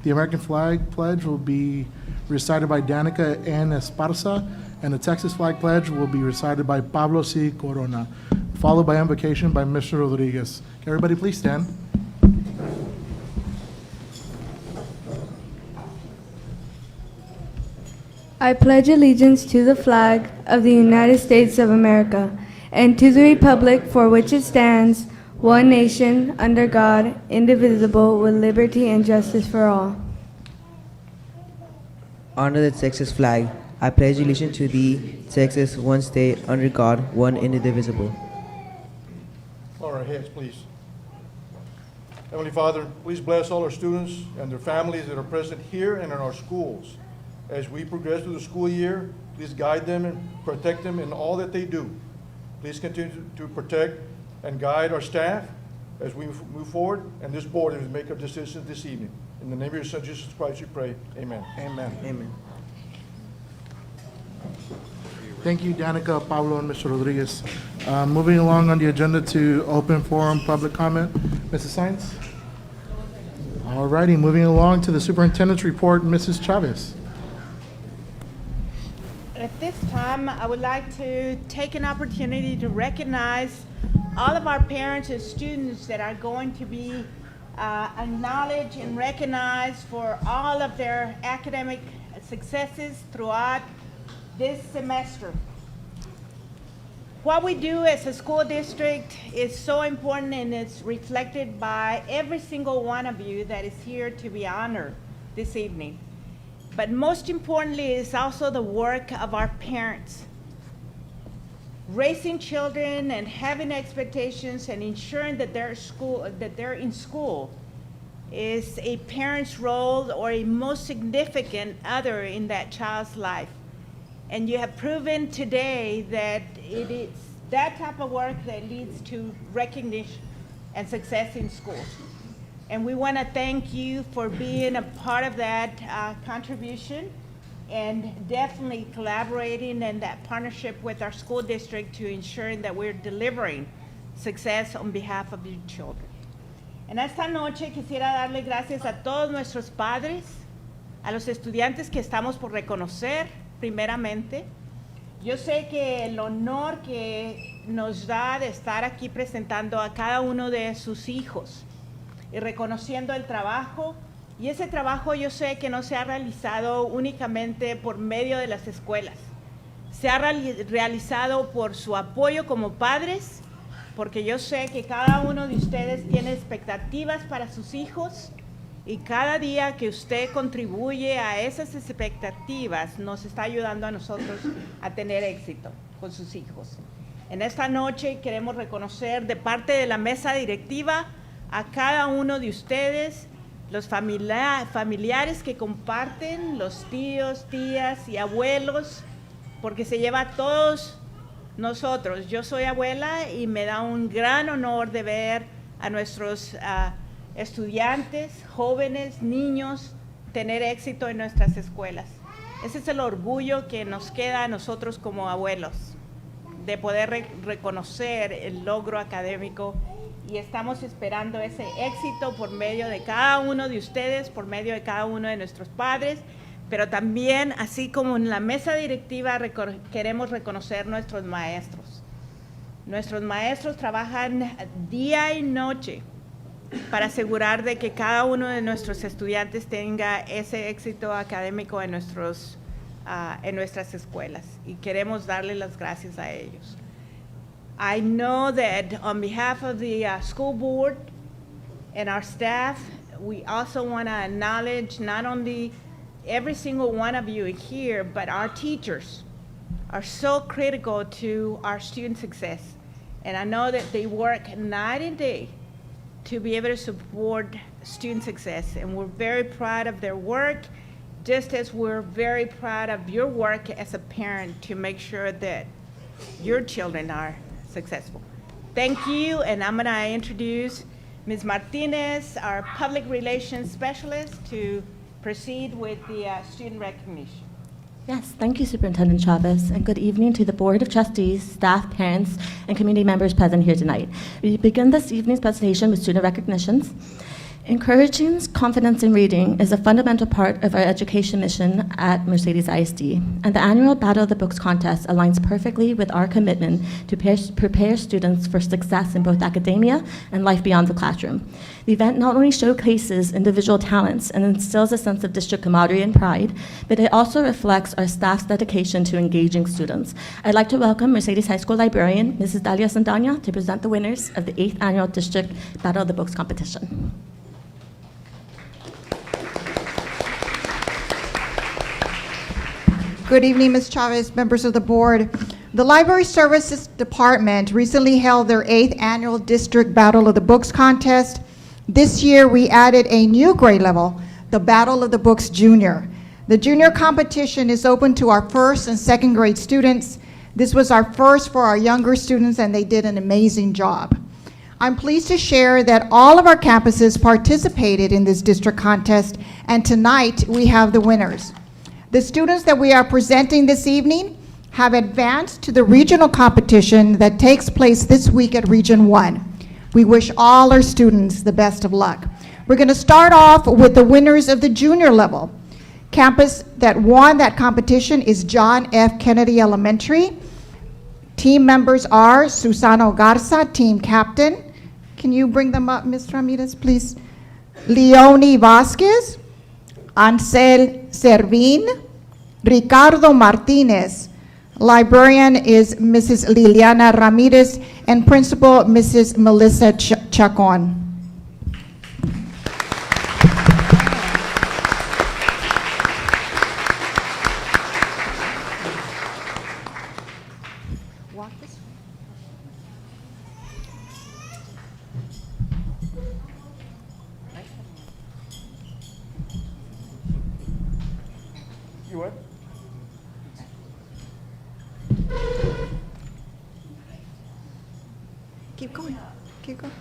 The American flag pledge will be recited by Danica N. Esparza, and the Texas flag pledge will be recited by Pablo C. Corona, followed by invocation by Mr. Rodriguez. Can everybody please stand? I pledge allegiance to the flag of the United States of America and to the republic for which it stands, one nation, under God, indivisible, with liberty and justice for all. Under the Texas flag, I pledge allegiance to thee, Texas, one state, under God, one indivisible. Bow our heads, please. Heavenly Father, please bless all our students and their families that are present here and in our schools. As we progress through the school year, please guide them and protect them in all that they do. Please continue to protect and guide our staff as we move forward, and this board as we make our decisions this evening. In the name of your Son, Jesus Christ, we pray. Amen. Amen. Amen. Thank you, Danica, Pablo, and Mr. Rodriguez. Moving along on the agenda to open forum public comment. Mrs. Sainz? All righty, moving along to the superintendent's report, Mrs. Chavez. At this time, I would like to take an opportunity to recognize all of our parents and students that are going to be acknowledged and recognized for all of their academic successes throughout this semester. What we do as a school district is so important, and it's reflected by every single one of you that is here to be honored this evening. But most importantly is also the work of our parents. Raising children and having expectations and ensuring that they're in school is a parent's role or a most significant other in that child's life. And you have proven today that it is that type of work that leads to recognition and success in schools. And we want to thank you for being a part of that contribution, and definitely collaborating in that partnership with our school district to ensuring that we're delivering success on behalf of your children. En esta noche quisiera darle gracias a todos nuestros padres, a los estudiantes que estamos por reconocer primeramente. Yo sé que el honor que nos da de estar aquí presentando a cada uno de sus hijos y reconociendo el trabajo, y ese trabajo yo sé que no se ha realizado únicamente por medio de las escuelas, se ha realizado por su apoyo como padres, porque yo sé que cada uno de ustedes tiene expectativas para sus hijos, y cada día que usted contribuye a esas expectativas nos está ayudando a nosotros a tener éxito con sus hijos. En esta noche queremos reconocer de parte de la mesa directiva a cada uno de ustedes, los familiares que comparten, los tíos, tías y abuelos, porque se lleva a todos nosotros. Yo soy abuela y me da un gran honor de ver a nuestros estudiantes, jóvenes, niños, tener éxito en nuestras escuelas. Ese es el orgullo que nos queda a nosotros como abuelos, de poder reconocer el logro académico, y estamos esperando ese éxito por medio de cada uno de ustedes, por medio de cada uno de nuestros padres, pero también, así como en la mesa directiva, queremos reconocer nuestros maestros. Nuestros maestros trabajan día y noche para asegurar de que cada uno de nuestros estudiantes tenga ese éxito académico en nuestras escuelas, y queremos darle las gracias a ellos. I know that on behalf of the school board and our staff, we also want to acknowledge not only every single one of you here, but our teachers are so critical to our student success. And I know that they work night and day to be able to support student success. And we're very proud of their work, just as we're very proud of your work as a parent to make sure that your children are successful. Thank you, and I'm gonna introduce Ms. Martinez, our public relations specialist, to proceed with the student recognition. Yes, thank you, Superintendent Chavez, and good evening to the Board of Trustees, staff, parents, and community members present here tonight. We begin this evening's presentation with student recognitions. Encouraging confidence in reading is a fundamental part of our education mission at Mercedes ISD, and the annual Battle of the Books contest aligns perfectly with our commitment to prepare students for success in both academia and life beyond the classroom. The event not only showcases individual talents and instills a sense of district camaraderie and pride, but it also reflects our staff's dedication to engaging students. I'd like to welcome Mercedes High School librarian, Mrs. Dalia Sandana, to present the winners of the 8th Annual District Battle of the Books competition. Good evening, Ms. Chavez, members of the board. The Library Services Department recently held their 8th Annual District Battle of the Books contest. This year, we added a new grade level, the Battle of the Books Junior. The junior competition is open to our 1st and 2nd grade students. This was our first for our younger students, and they did an amazing job. I'm pleased to share that all of our campuses participated in this district contest, and tonight we have the winners. The students that we are presenting this evening have advanced to the regional competition that takes place this week at Region 1. We wish all our students the best of luck. We're going to start off with the winners of the junior level. Campus that won that competition is John F. Kennedy Elementary. Team members are Susano Garza, team captain. Can you bring them up, Ms. Ramirez, please? Leonie Vasquez, Ansel Servin, Ricardo Martinez. Librarian is Mrs. Liliana Ramirez, and principal Mrs. Melissa Chacon. You what? Keep going, keep going.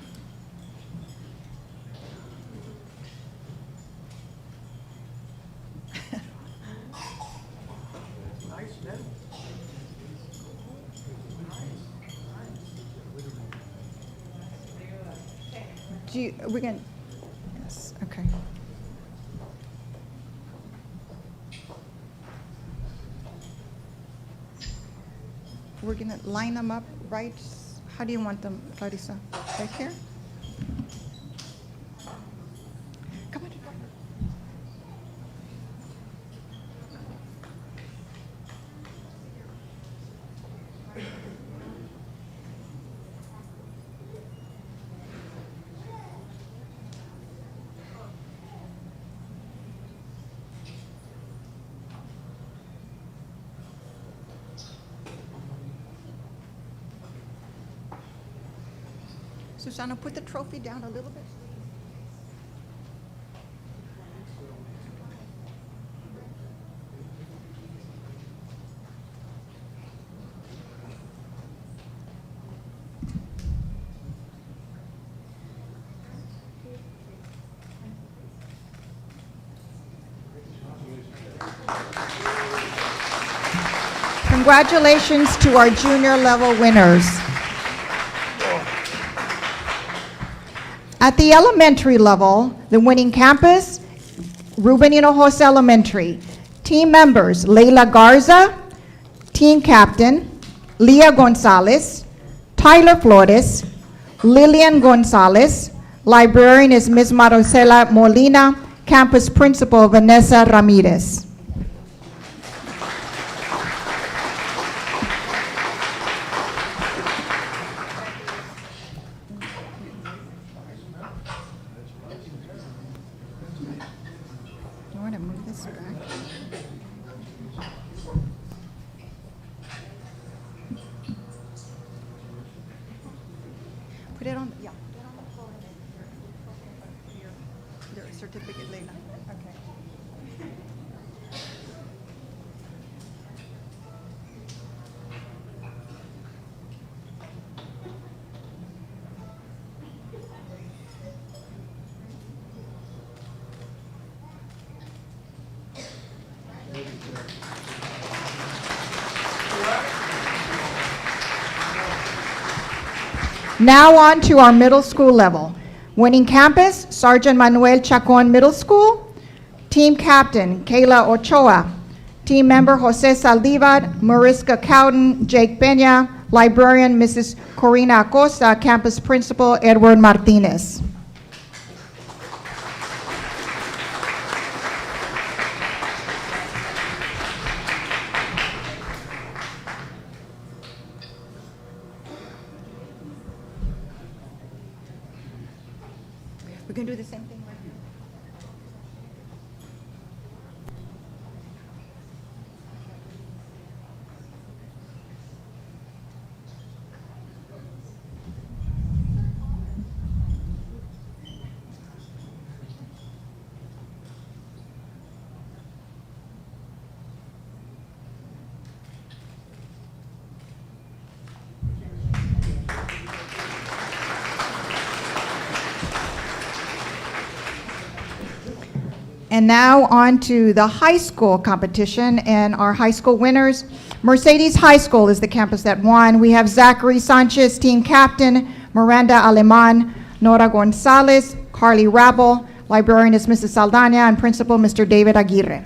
We're going to, yes, okay. We're going to line them up right. How do you want them, Clarissa? Right here? Come on. Susana, put the trophy down a little bit. Congratulations to our junior level winners. At the elementary level, the winning campus, Ruben Hinojosa Elementary. Team members, Leila Garza, team captain, Leah Gonzalez, Tyler Flores, Lillian Gonzalez, librarian is Ms. Maricela Molina, campus principal Vanessa Ramirez. Put it on, yeah. Put it on the floor. Your certificate, Leila. Okay. Now on to our middle school level. Winning campus, Sergeant Manuel Chacon Middle School. Team captain, Kayla Ochoa. Team member, Jose Saldivar, Mariska Cowden, Jake Peña. Librarian, Mrs. Corina Acosta. Campus principal, Edward Martinez. We can do the same thing right here. And now on to the high school competition and our high school winners. Mercedes High School is the campus that won. We have Zachary Sanchez, team captain, Miranda Aleman, Nora Gonzalez, Carly Rabel, librarian is Mrs. Saldana, and principal Mr. David Aguirre.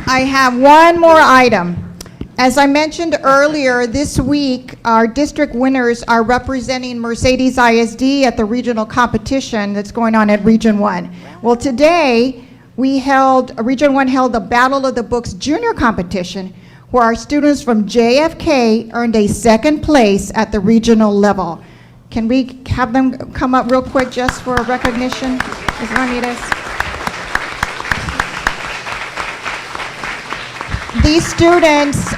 I have one more item. As I mentioned earlier, this week, our district winners are representing Mercedes ISD at the regional competition that's going on at Region 1. Well, today, Region 1 held the Battle of the Books Junior Competition, where our students from JFK earned a second place at the regional level. Can we have them come up real quick just for recognition? Ms. Ramirez? These students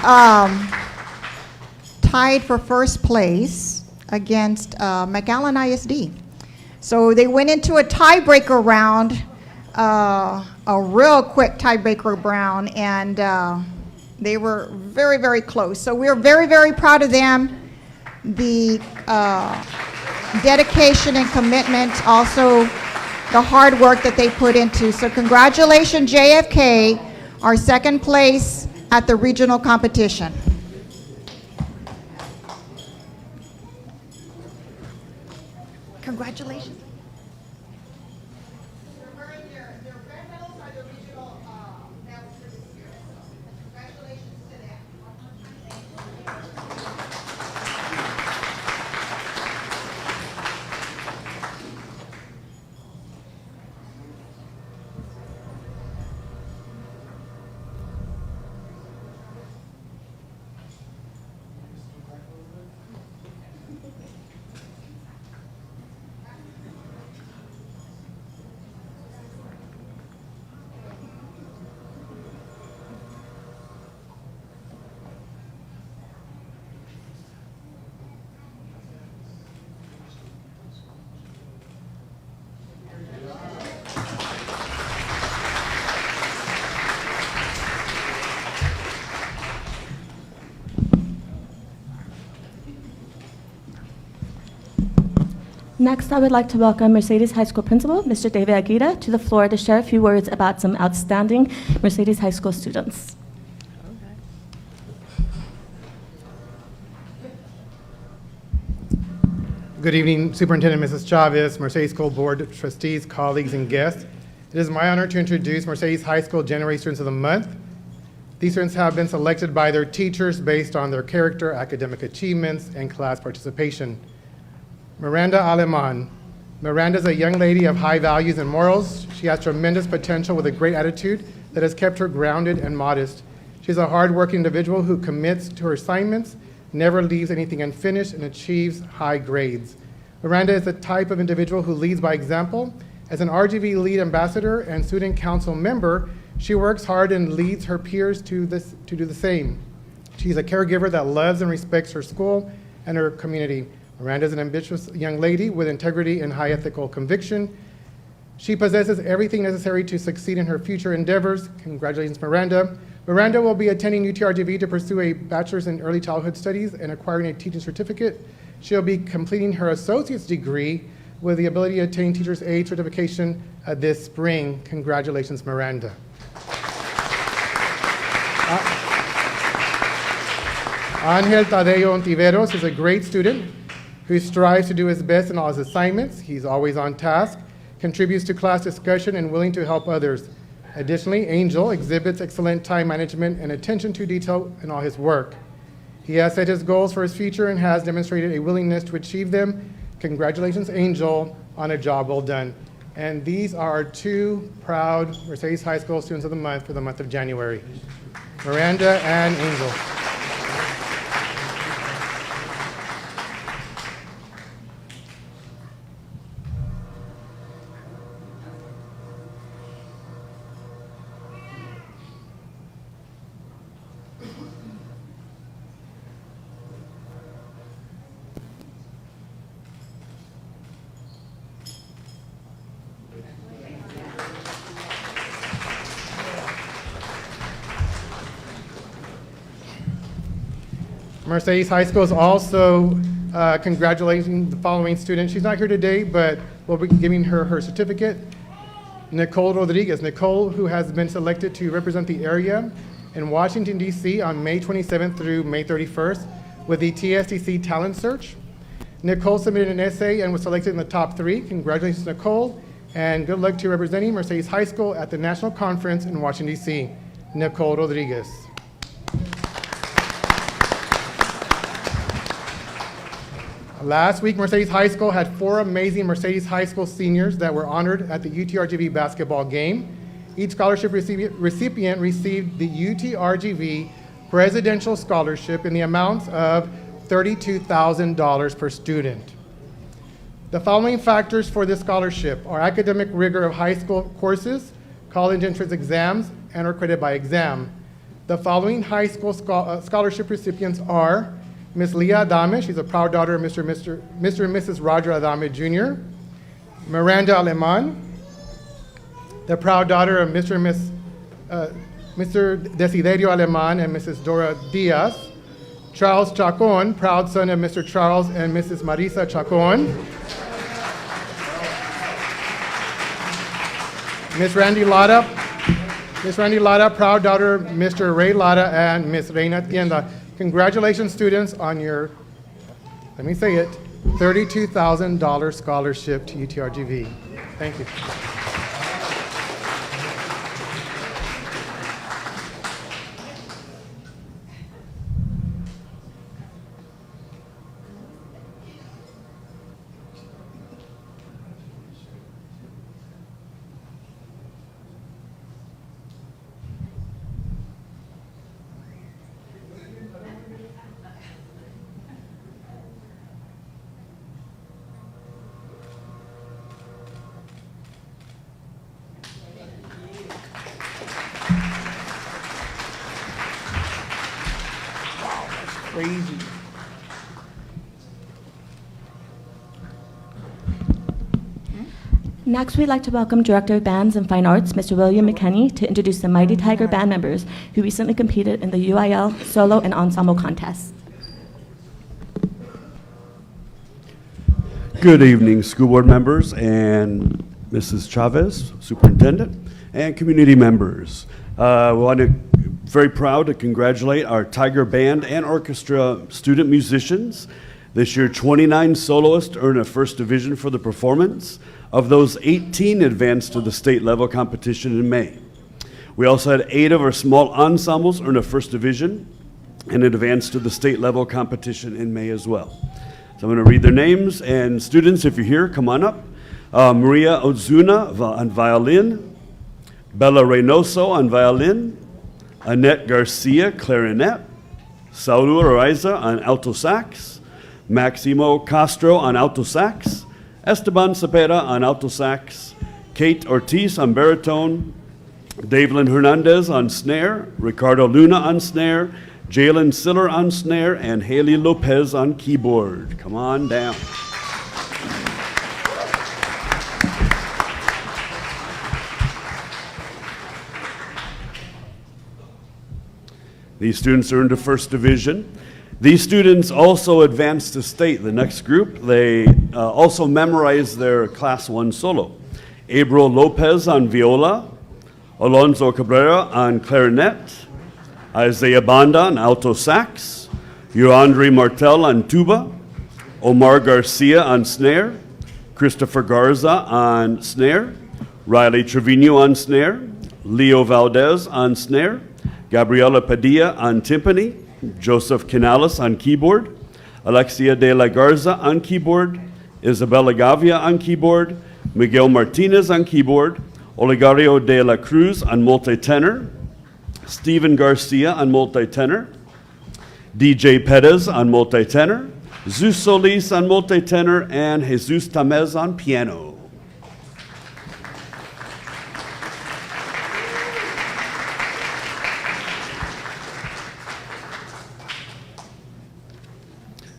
tied for first place against McAllen ISD. So they went into a tiebreaker round, a real quick tiebreaker round, and they were very, very close. So we're very, very proud of them. The dedication and commitment, also the hard work that they put into. So congratulations, JFK, our second place at the regional competition. Congratulations. Their red medals are the regional medals for this year. Congratulations to them. Next, I would like to welcome Mercedes High School Principal, Mr. David Aguirre, to the floor to share a few words about some outstanding Mercedes High School students. Good evening, Superintendent Mrs. Chavez, Mercedes School Board trustees, colleagues, and guests. It is my honor to introduce Mercedes High School January Students of the Month. These students have been selected by their teachers based on their character, academic achievements, and class participation. Miranda Aleman. Miranda is a young lady of high values and morals. She has tremendous potential with a great attitude that has kept her grounded and modest. She's a hardworking individual who commits to her assignments, never leaves anything unfinished, and achieves high grades. Miranda is the type of individual who leads by example. As an RGV lead ambassador and student council member, she works hard and leads her peers to do the same. She's a caregiver that loves and respects her school and her community. Miranda is an ambitious young lady with integrity and high ethical conviction. She possesses everything necessary to succeed in her future endeavors. Congratulations, Miranda. Miranda will be attending UTRGV to pursue a bachelor's in early childhood studies and acquiring a teaching certificate. She'll be completing her associate's degree with the ability to attain teacher's aid certification this spring. Congratulations, Miranda. Angel Tadeo Ontiveros is a great student who strives to do his best in all his assignments. He's always on task, contributes to class discussion, and willing to help others. Additionally, Angel exhibits excellent time management and attention to detail in all his work. He has set his goals for his future and has demonstrated a willingness to achieve them. Congratulations, Angel, on a job well done. And these are our two proud Mercedes High School Students of the Month for the month of January, Miranda and Angel. Mercedes High School is also congratulating the following student. She's not here today, but we'll be giving her her certificate. Nicole Rodriguez. Nicole, who has been selected to represent the area in Washington, D.C. on May 27th through May 31st with the TSTC Talent Search. Nicole submitted an essay and was selected in the top 3. Congratulations, Nicole, and good luck to representing Mercedes High School at the National Conference in Washington, D.C. Nicole Rodriguez. Last week, Mercedes High School had 4 amazing Mercedes High School seniors that were honored at the UTRGV basketball game. Each scholarship recipient received the UTRGV Presidential Scholarship in the amount of $32,000 per student. The following factors for this scholarship are academic rigor of high school courses, college entrance exams, and are credited by exam. The following high school scholarship recipients are Ms. Leah Adame, she's a proud daughter of Mr. and Mrs. Roger Adame Jr. Miranda Aleman, the proud daughter of Mr. Desiderio Aleman and Mrs. Dora Diaz. Charles Chacon, proud son of Mr. Charles and Mrs. Marisa Chacon. Miss Randy Lara, proud daughter of Mr. Ray Lara and Miss Reina Tienda. Congratulations, students, on your, let me say it, $32,000 scholarship to UTRGV. Thank you. Crazy. Next, we'd like to welcome Director of Bands and Fine Arts, Mr. William McKenney, to introduce the Mighty Tiger band members who recently competed in the UIL solo and ensemble contests. Good evening, school board members and Mrs. Chavez, superintendent, and community members. Very proud to congratulate our Tiger Band and Orchestra student musicians. This year, 29 soloists earned a first division for the performance. Of those, 18 advanced to the state level competition in May. We also had 8 of our small ensembles earn a first division and advanced to the state level competition in May as well. So I'm going to read their names, and students, if you're here, come on up. Maria Ozuna on violin, Bella Reynoso on violin, Annette Garcia, clarinet, Saul Araiza on alto sax, Maximo Castro on alto sax, Esteban Cepeda on alto sax, Kate Ortiz on baritone, Davelyn Hernandez on snare, Ricardo Luna on snare, Jalen Siller on snare, and Haley Lopez on keyboard. Come on down. These students earned a first division. These students also advanced to state, the next group. They also memorized their Class 1 solo. April Lopez on viola, Alonso Cabrera on clarinet, Isaiah Banda on alto sax, Yoandre Martel on tuba, Omar Garcia on snare, Christopher Garza on snare, Riley Trevino on snare, Leo Valdez on snare, Gabriela Padilla on timpani, Joseph Canales on keyboard, Alexia de la Garza on keyboard, Isabella Gavia on keyboard, Miguel Martinez on keyboard, Olegario de la Cruz on multi-tenor, Steven Garcia on multi-tenor, DJ Perez on multi-tenor, Zeus Solis on multi-tenor, and Jesus Tamez on piano.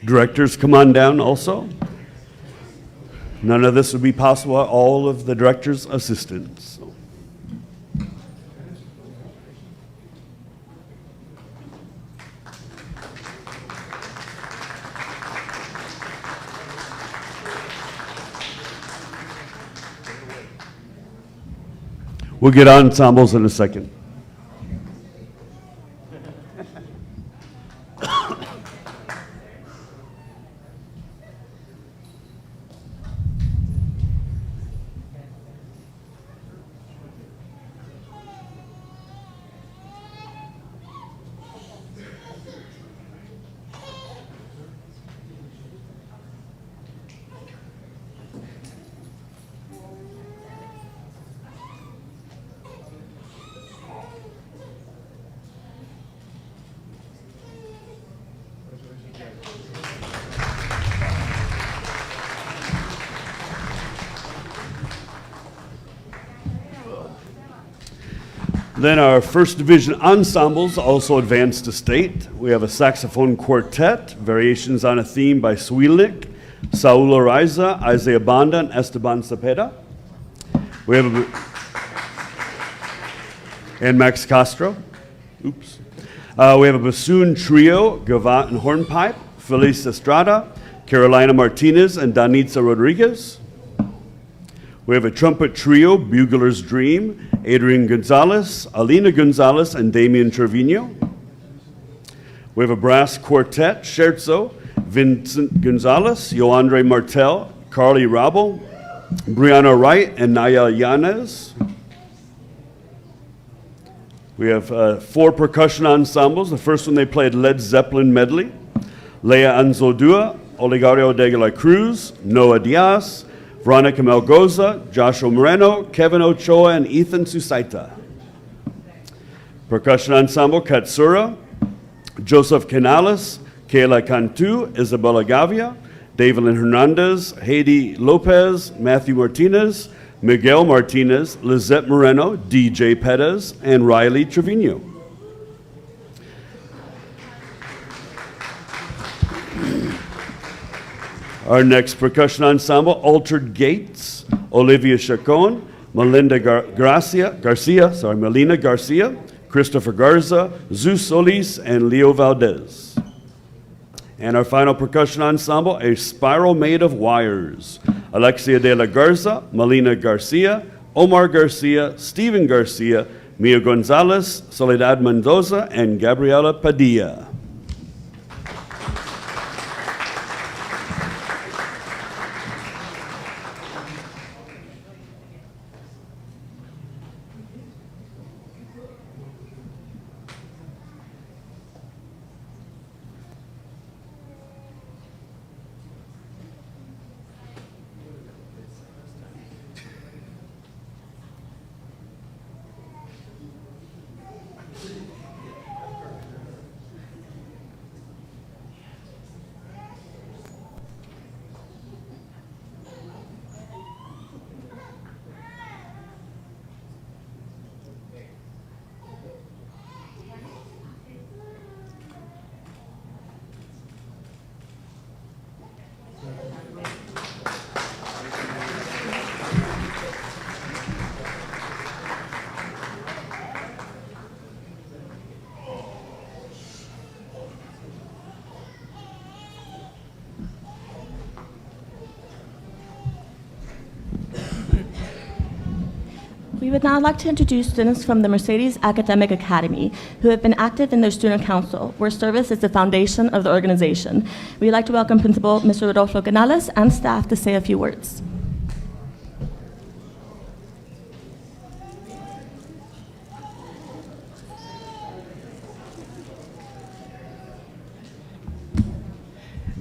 Directors, come on down also. None of this would be possible without all of the director's assistants. We'll get ensembles in a second. Then our first division ensembles also advanced to state. We have a saxophone quartet, variations on a theme by Swilnik, Saul Araiza, Isaiah Banda, and Esteban Cepeda. We have and Max Castro. Oops. We have a bassoon trio, Gavat and hornpipe, Feliz Estrada, Carolina Martinez, and Danitza Rodriguez. We have a trumpet trio, Bugler's Dream, Adrian Gonzalez, Alina Gonzalez, and Damian Trevino. We have a brass quartet, Scherzo, Vincent Gonzalez, Yoandre Martel, Carly Rabel, Brianna Wright, and Naya Yanez. We have 4 percussion ensembles. The first one, they played Led Zeppelin medley. Leia Anzodua, Olegario de la Cruz, Noah Diaz, Veronica Melgoza, Joshua Moreno, Kevin Ochoa, and Ethan Susaita. Percussion ensemble, Katsura, Joseph Canales, Kayla Cantu, Isabella Gavia, Davelyn Hernandez, Haiti Lopez, Matthew Martinez, Miguel Martinez, Lizette Moreno, DJ Perez, and Riley Trevino. Our next percussion ensemble, Altered Gates, Olivia Chacon, Melina Garcia, Christopher Garza, Zeus Solis, and Leo Valdez. And our final percussion ensemble, A Spiral Made of Wires, Alexia de la Garza, Melina Garcia, Omar Garcia, Steven Garcia, Mia Gonzalez, Soledad Mendoza, and Gabriela Padilla. We would now like to introduce students from the Mercedes Academic Academy who have been active in their student council, where service is the foundation of the organization. We'd like to welcome Principal Mr. Rodolfo Canales and staff to say a few words.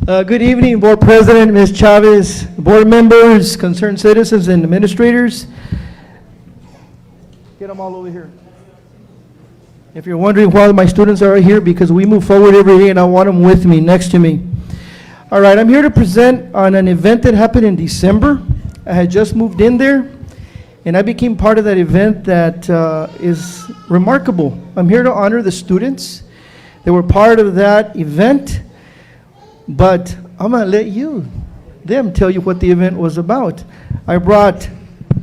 Good evening, Board President, Ms. Chavez, board members, concerned citizens, and administrators. Get them all over here. If you're wondering why my students are here, because we move forward every day and I want them with me, next to me. All right, I'm here to present on an event that happened in December. I had just moved in there, and I became part of that event that is remarkable. I'm here to honor the students that were part of that event. But I'm going to let them tell you what the event was about. I brought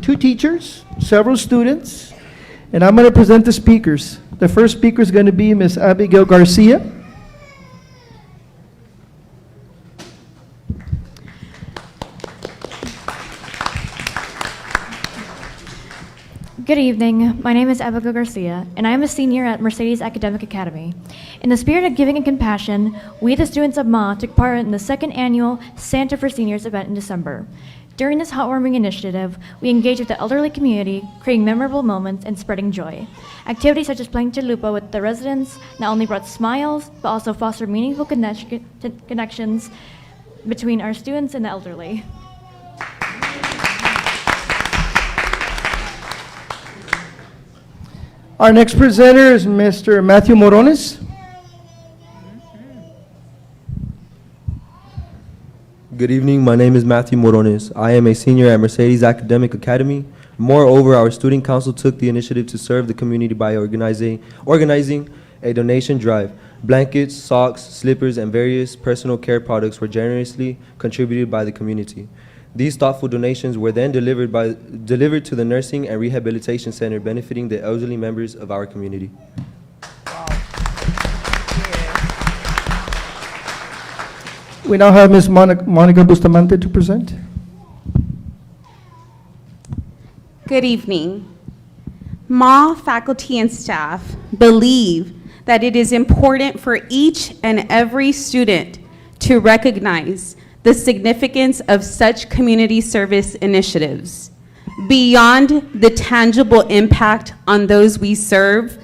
2 teachers, several students, and I'm going to present the speakers. The first speaker is going to be Ms. Abigail Garcia. Good evening. My name is Abigail Garcia, and I am a senior at Mercedes Academic Academy. In the spirit of giving and compassion, we, the students of MA, took part in the 2nd annual Santa for Seniors event in December. During this heartwarming initiative, we engaged with the elderly community, creating memorable moments and spreading joy. Activities such as playing chalupa with the residents not only brought smiles, but also fostered meaningful connections between our students and the elderly. Our next presenter is Mr. Matthew Morones. Good evening, my name is Matthew Morones. I am a senior at Mercedes Academic Academy. Moreover, our student council took the initiative to serve the community by organizing a donation drive. Blankets, socks, slippers, and various personal care products were generously contributed by the community. These thoughtful donations were then delivered to the Nursing and Rehabilitation Center, benefiting the elderly members of our community. We now have Ms. Monica Bustamante to present. Good evening. MA faculty and staff believe that it is important for each and every student to recognize the significance of such community service initiatives. Beyond the tangible impact on those we serve,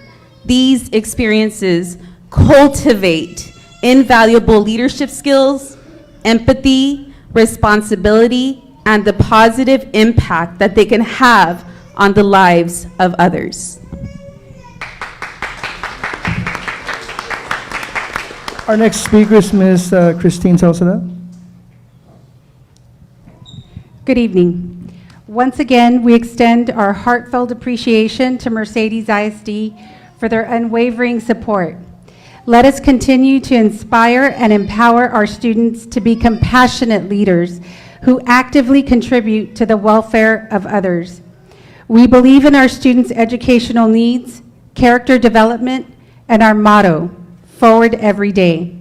these experiences cultivate invaluable leadership skills, empathy, responsibility, and the positive impact that they can have on the lives of others. Our next speaker is Ms. Christine Salceda. Good evening. Once again, we extend our heartfelt appreciation to Mercedes ISD for their unwavering support. Let us continue to inspire and empower our students to be compassionate leaders who actively contribute to the welfare of others. We believe in our students' educational needs, character development, and our motto, forward every day.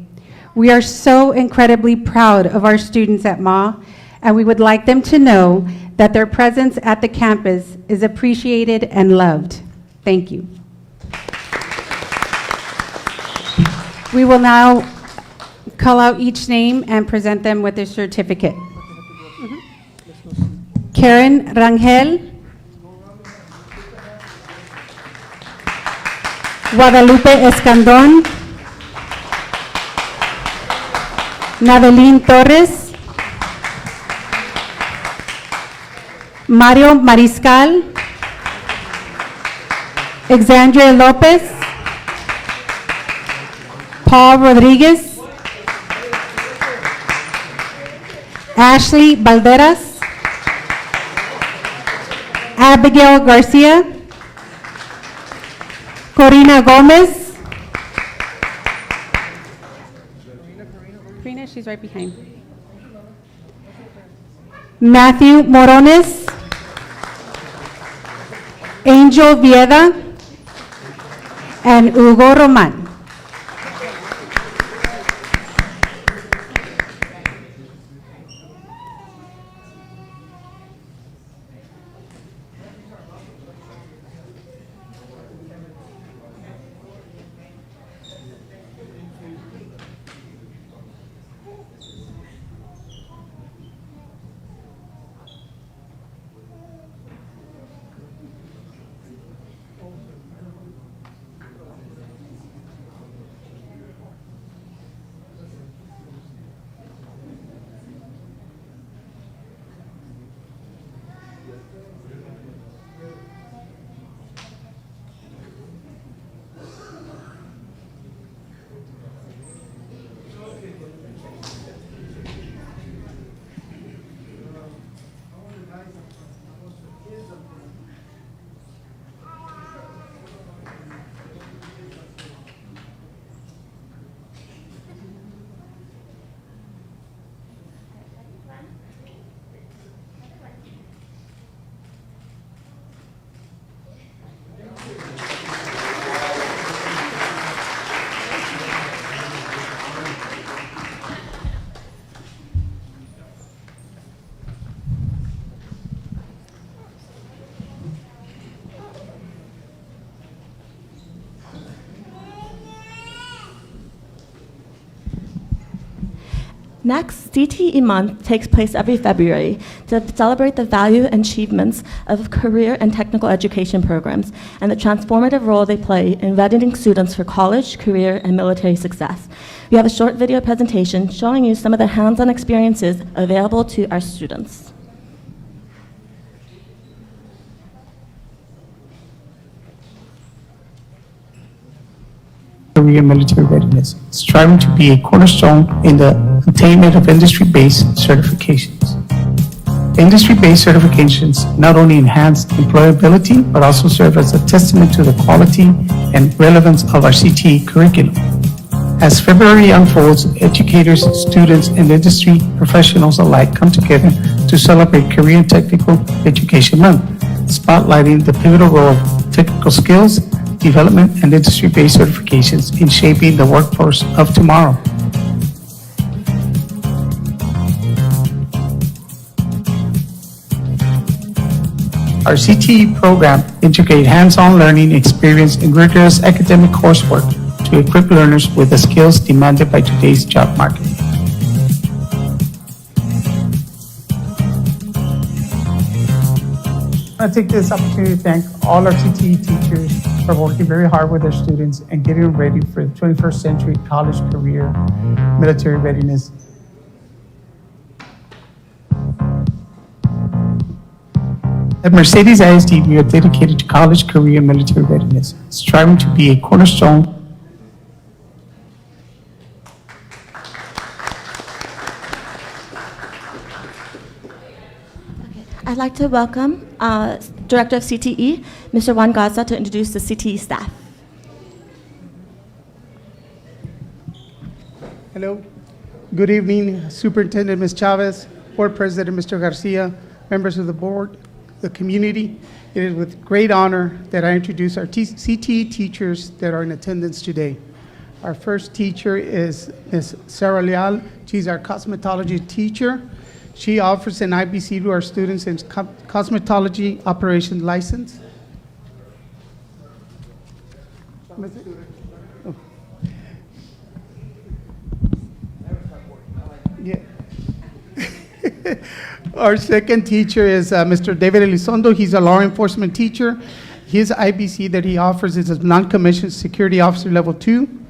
We are so incredibly proud of our students at MA, and we would like them to know that their presence at the campus is appreciated and loved. Thank you. We will now call out each name and present them with their certificate. Karen Rangel. Guadalupe Escandón. Nadelín Torres. Mario Mariscal. Exandria Lopez. Paul Rodriguez. Ashley Valderas. Abigail Garcia. Corina Gomez. Corina, she's right behind. Matthew Morones. Angel Vieda. And Hugo Roman. Next, CTE Month takes place every February to celebrate the value and achievements of career and technical education programs and the transformative role they play in readying students for college, career, and military success. We have a short video presentation showing you some of the hands-on experiences available to our students. Career military readiness, striving to be a cornerstone in the attainment of industry-based certifications. Industry-based certifications not only enhance employability, but also serve as a testament to the quality and relevance of our CTE curriculum. As February unfolds, educators, students, and industry professionals alike come together to celebrate Career and Technical Education Month, spotlighting the pivotal role of technical skills development and industry-based certifications in shaping the workforce of tomorrow. Our CTE program integrates hands-on learning experience and rigorous academic coursework to equip learners with the skills demanded by today's job market. I take this opportunity to thank all our CTE teachers for working very hard with their students and getting them ready for the 21st century college, career, military readiness. At Mercedes ISD, we are dedicated to college, career, and military readiness, striving to be a cornerstone. I'd like to welcome Director of CTE, Mr. Juan Gaza, to introduce the CTE staff. Hello. Good evening, Superintendent Ms. Chavez, Board President Mr. Garcia, members of the board, the community. It is with great honor that I introduce our CTE teachers that are in attendance today. Our first teacher is Ms. Sarah Leal. She's our cosmetology teacher. She offers an IBC to our students in cosmetology operation license. Oh. Yeah. Our second teacher is Mr. David Elizondo. He's a law enforcement teacher. His IBC that he offers is a non-commissioned security officer level 2.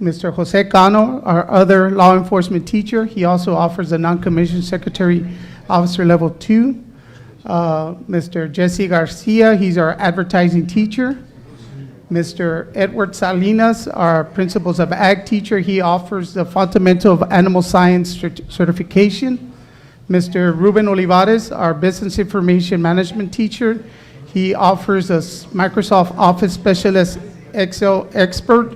Mr. Jose Cano, our other law enforcement teacher, he also offers a non-commissioned secretary officer level 2. Mr. Jesse Garcia, he's our advertising teacher. Mr. Edward Salinas, our principles of ag teacher, he offers the fundamental of animal science certification. Mr. Ruben Olivares, our business information management teacher, he offers a Microsoft Office Specialist Excel expert.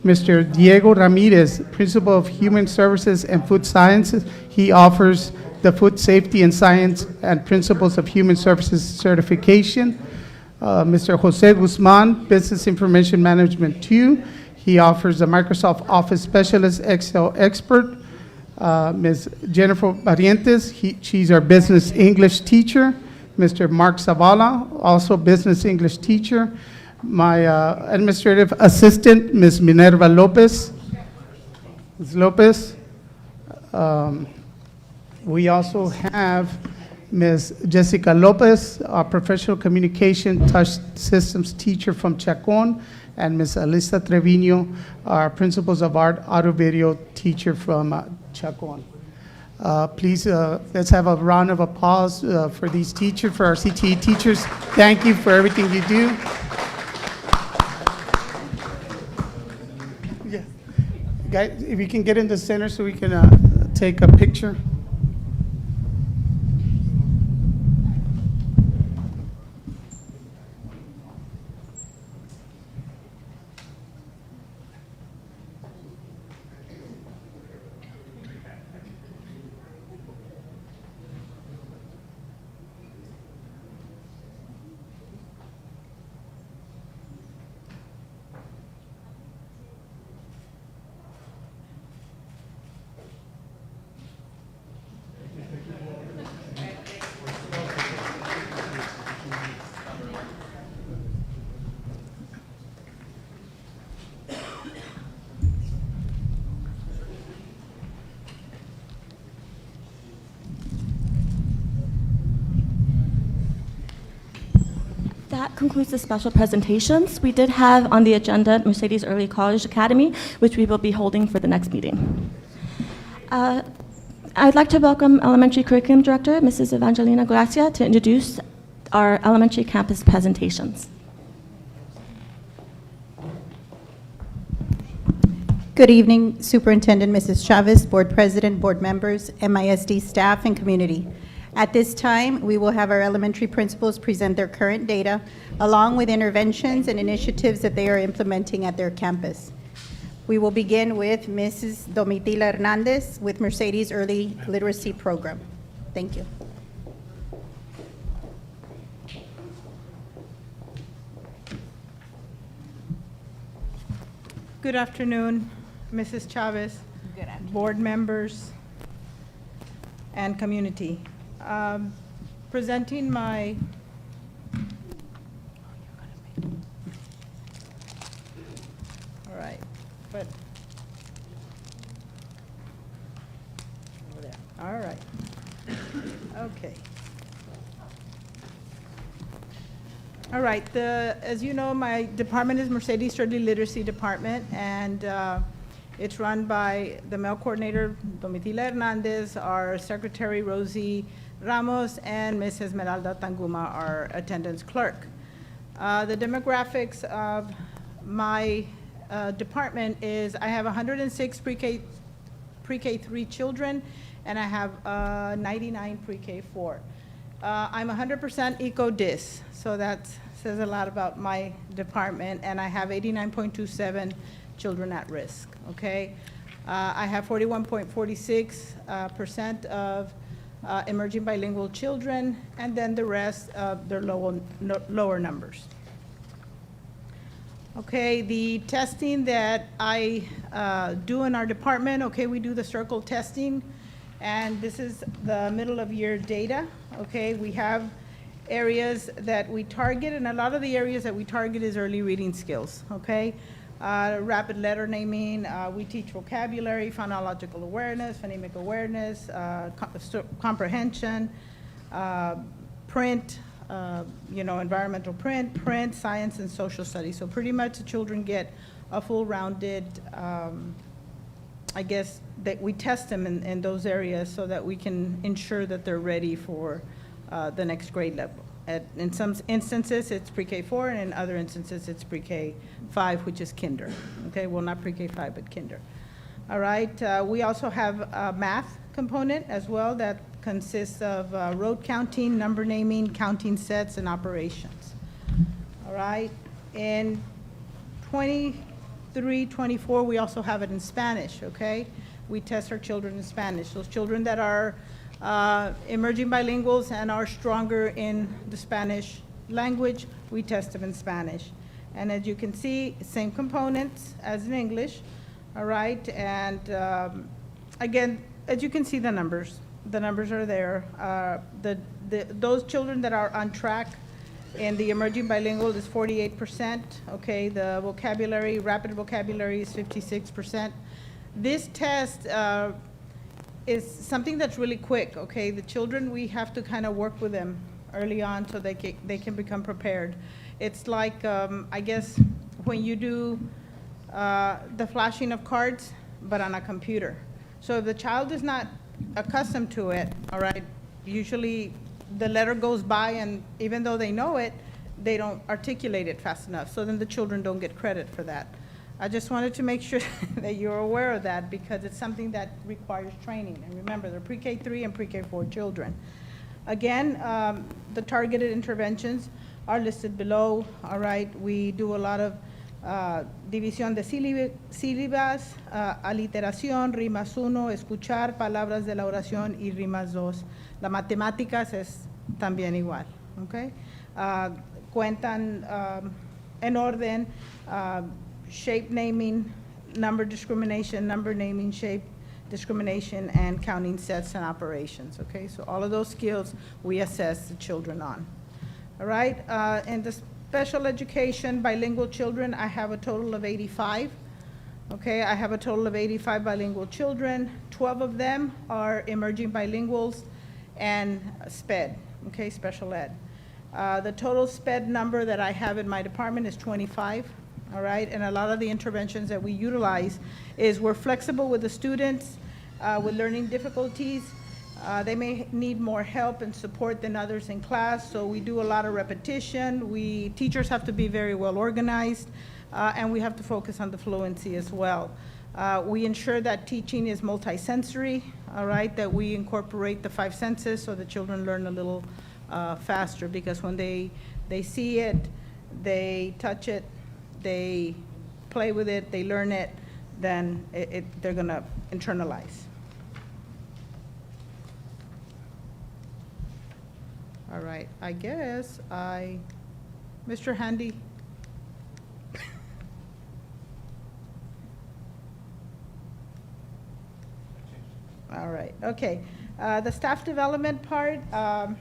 Mr. Diego Ramirez, Principal of Human Services and Food Sciences, he offers the Food Safety and Science and Principles of Human Services certification. Mr. Jose Guzman, Business Information Management 2, he offers the Microsoft Office Specialist Excel expert. Ms. Jennifer Barrientos, she's our Business English teacher. Mr. Mark Zavala, also Business English teacher. My administrative assistant, Ms. Minerva Lopez. Ms. Lopez. We also have Ms. Jessica Lopez, our professional communication touch systems teacher from Chacon, and Ms. Alisa Trevino, our principles of art audio video teacher from Chacon. Please, let's have a round of applause for these teachers, for our CTE teachers. Thank you for everything you do. Guys, if you can get in the center so we can take a picture. That concludes the special presentations. We did have on the agenda Mercedes Early College Academy, which we will be holding for the next meeting. I'd like to welcome Elementary Curriculum Director, Mrs. Evangelina Gracia, to introduce our elementary campus presentations. Good evening, Superintendent Mrs. Chavez, Board President, Board members, MISD staff, and community. At this time, we will have our elementary principals present their current data, along with interventions and initiatives that they are implementing at their campus. We will begin with Mrs. Domitila Hernandez with Mercedes Early Literacy Program. Thank you. Good afternoon, Mrs. Chavez, board members, and community. Presenting my all right, but over there. All right. Okay. All right, as you know, my department is Mercedes Early Literacy Department, and it's run by the male coordinator, Domitila Hernandez, our secretary, Rosie Ramos, and Ms. Esmeralda Tanguma, our attendance clerk. The demographics of my department is I have 106 pre-K 3 children, and I have 99 pre-K 4. I'm 100% eco-dis, so that says a lot about my department, and I have 89.27 children at risk, okay? I have 41.46% of emerging bilingual children, and then the rest of their lower numbers. Okay, the testing that I do in our department, okay, we do the circle testing, and this is the middle of year data, okay? We have areas that we target, and a lot of the areas that we target is early reading skills, okay? Rapid letter naming, we teach vocabulary, phonological awareness, phonemic awareness, comprehension, print, environmental print, science, and social studies. So pretty much the children get a full-rounded, I guess, that we test them in those areas so that we can ensure that they're ready for the next grade level. In some instances, it's pre-K 4, and in other instances, it's pre-K 5, which is kinder. Okay, well, not pre-K 5, but kinder. All right, we also have a math component as well that consists of road counting, number naming, counting sets, and operations. All right, in 23-24, we also have it in Spanish, okay? We test our children in Spanish. Those children that are emerging bilinguals and are stronger in the Spanish language, we test them in Spanish. And as you can see, same components as in English, all right? And again, as you can see, the numbers are there. Those children that are on track in the emerging bilingual is 48%, okay? The vocabulary, rapid vocabulary is 56%. This test is something that's really quick, okay? The children, we have to kind of work with them early on so they can become prepared. It's like, I guess, when you do the flashing of cards, but on a computer. So if the child is not accustomed to it, all right, usually the letter goes by, and even though they know it, they don't articulate it fast enough. So then the children don't get credit for that. I just wanted to make sure that you're aware of that because it's something that requires training. And remember, they're pre-K 3 and pre-K 4 children. Again, the targeted interventions are listed below, all right? We do a lot of división de sílabas, aliteración, rimas 1, escuchar, palabras de la oración y rimas 2. Las matemáticas es también igual, okay? Cuentan en orden, shape naming, number discrimination, number naming, shape discrimination, and counting sets and operations, okay? So all of those skills we assess the children on. All right, in the special education bilingual children, I have a total of 85. Okay, I have a total of 85 bilingual children. 12 of them are emerging bilinguals and SPED, okay, special ed. The total sped number that I have in my department is 25, all right? And a lot of the interventions that we utilize is we're flexible with the students with learning difficulties. They may need more help and support than others in class, so we do a lot of repetition. Teachers have to be very well organized, and we have to focus on the fluency as well. We ensure that teaching is multisensory, all right, that we incorporate the 5 senses so the children learn a little faster, because when they see it, they touch it, they play with it, they learn it, then they're gonna internalize. All right, I guess Mr. Handy. All right, okay. The staff development part, I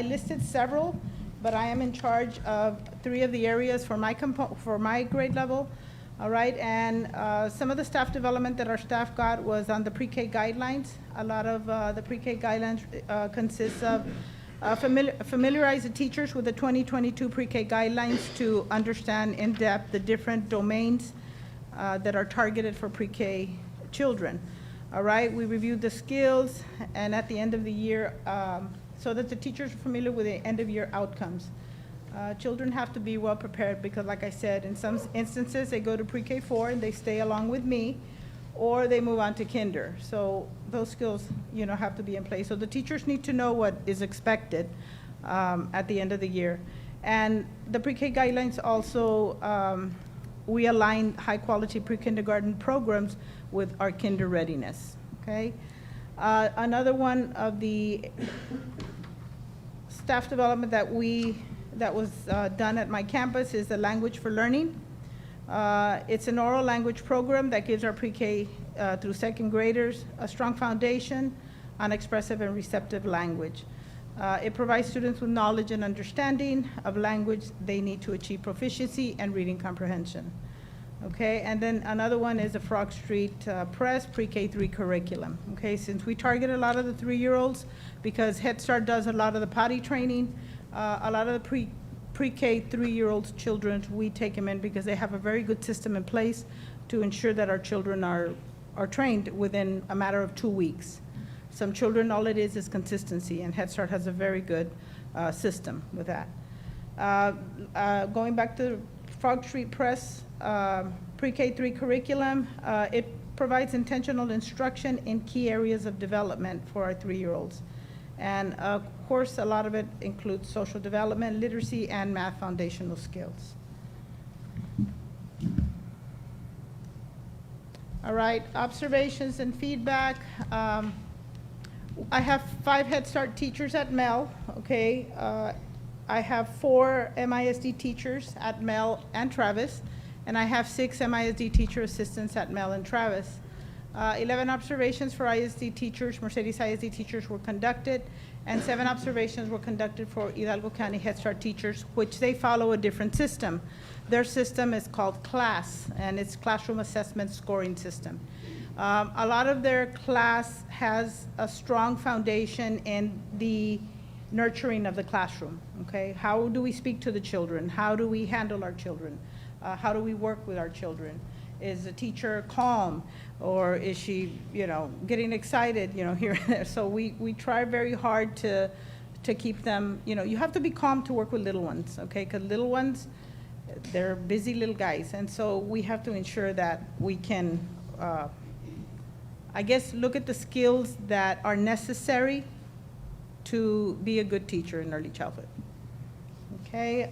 listed several, but I am in charge of 3 of the areas for my grade level. All right, and some of the staff development that our staff got was on the pre-K guidelines. A lot of the pre-K guidelines consists of familiarize the teachers with the 2022 pre-K guidelines to understand in depth the different domains that are targeted for pre-K children. All right, we reviewed the skills, and at the end of the year, so that the teachers are familiar with the end of year outcomes. Children have to be well prepared because, like I said, in some instances they go to pre-K 4 and they stay along with me, or they move on to kinder. So those skills, have to be in place. So the teachers need to know what is expected at the end of the year. And the pre-K guidelines also, we align high-quality pre-kindergarten programs with our kinder readiness, okay? Another one of the staff development that was done at my campus is the Language for Learning. It's an oral language program that gives our pre-K through 2nd graders a strong foundation on expressive and receptive language. It provides students with knowledge and understanding of language they need to achieve proficiency and reading comprehension. Okay, and then another one is the Frog Street Press pre-K 3 curriculum. Okay, since we target a lot of the 3-year-olds, because Head Start does a lot of the potty training, a lot of the pre-K 3-year-olds children, we take them in because they have a very good system in place to ensure that our children are trained within a matter of 2 weeks. Some children, all it is consistency, and Head Start has a very good system with that. Going back to Frog Street Press pre-K 3 curriculum, it provides intentional instruction in key areas of development for our 3-year-olds. And of course, a lot of it includes social development, literacy, and math foundational skills. All right, observations and feedback. I have 5 Head Start teachers at Mel, okay? I have 4 MISD teachers at Mel and Travis, and I have 6 MISD teacher assistants at Mel and Travis. 11 observations for ISD teachers, Mercedes ISD teachers were conducted, and 7 observations were conducted for Hidalgo County Head Start teachers, which they follow a different system. Their system is called CLASS, and it's Classroom Assessment Scoring System. A lot of their class has a strong foundation in the nurturing of the classroom, okay? How do we speak to the children? How do we handle our children? How do we work with our children? Is the teacher calm, or is she, getting excited, here and there? So we try very hard to keep them, you have to be calm to work with little ones, okay? Because little ones, they're busy little guys, and so we have to ensure that we can, I guess, look at the skills that are necessary to be a good teacher in early childhood. Okay.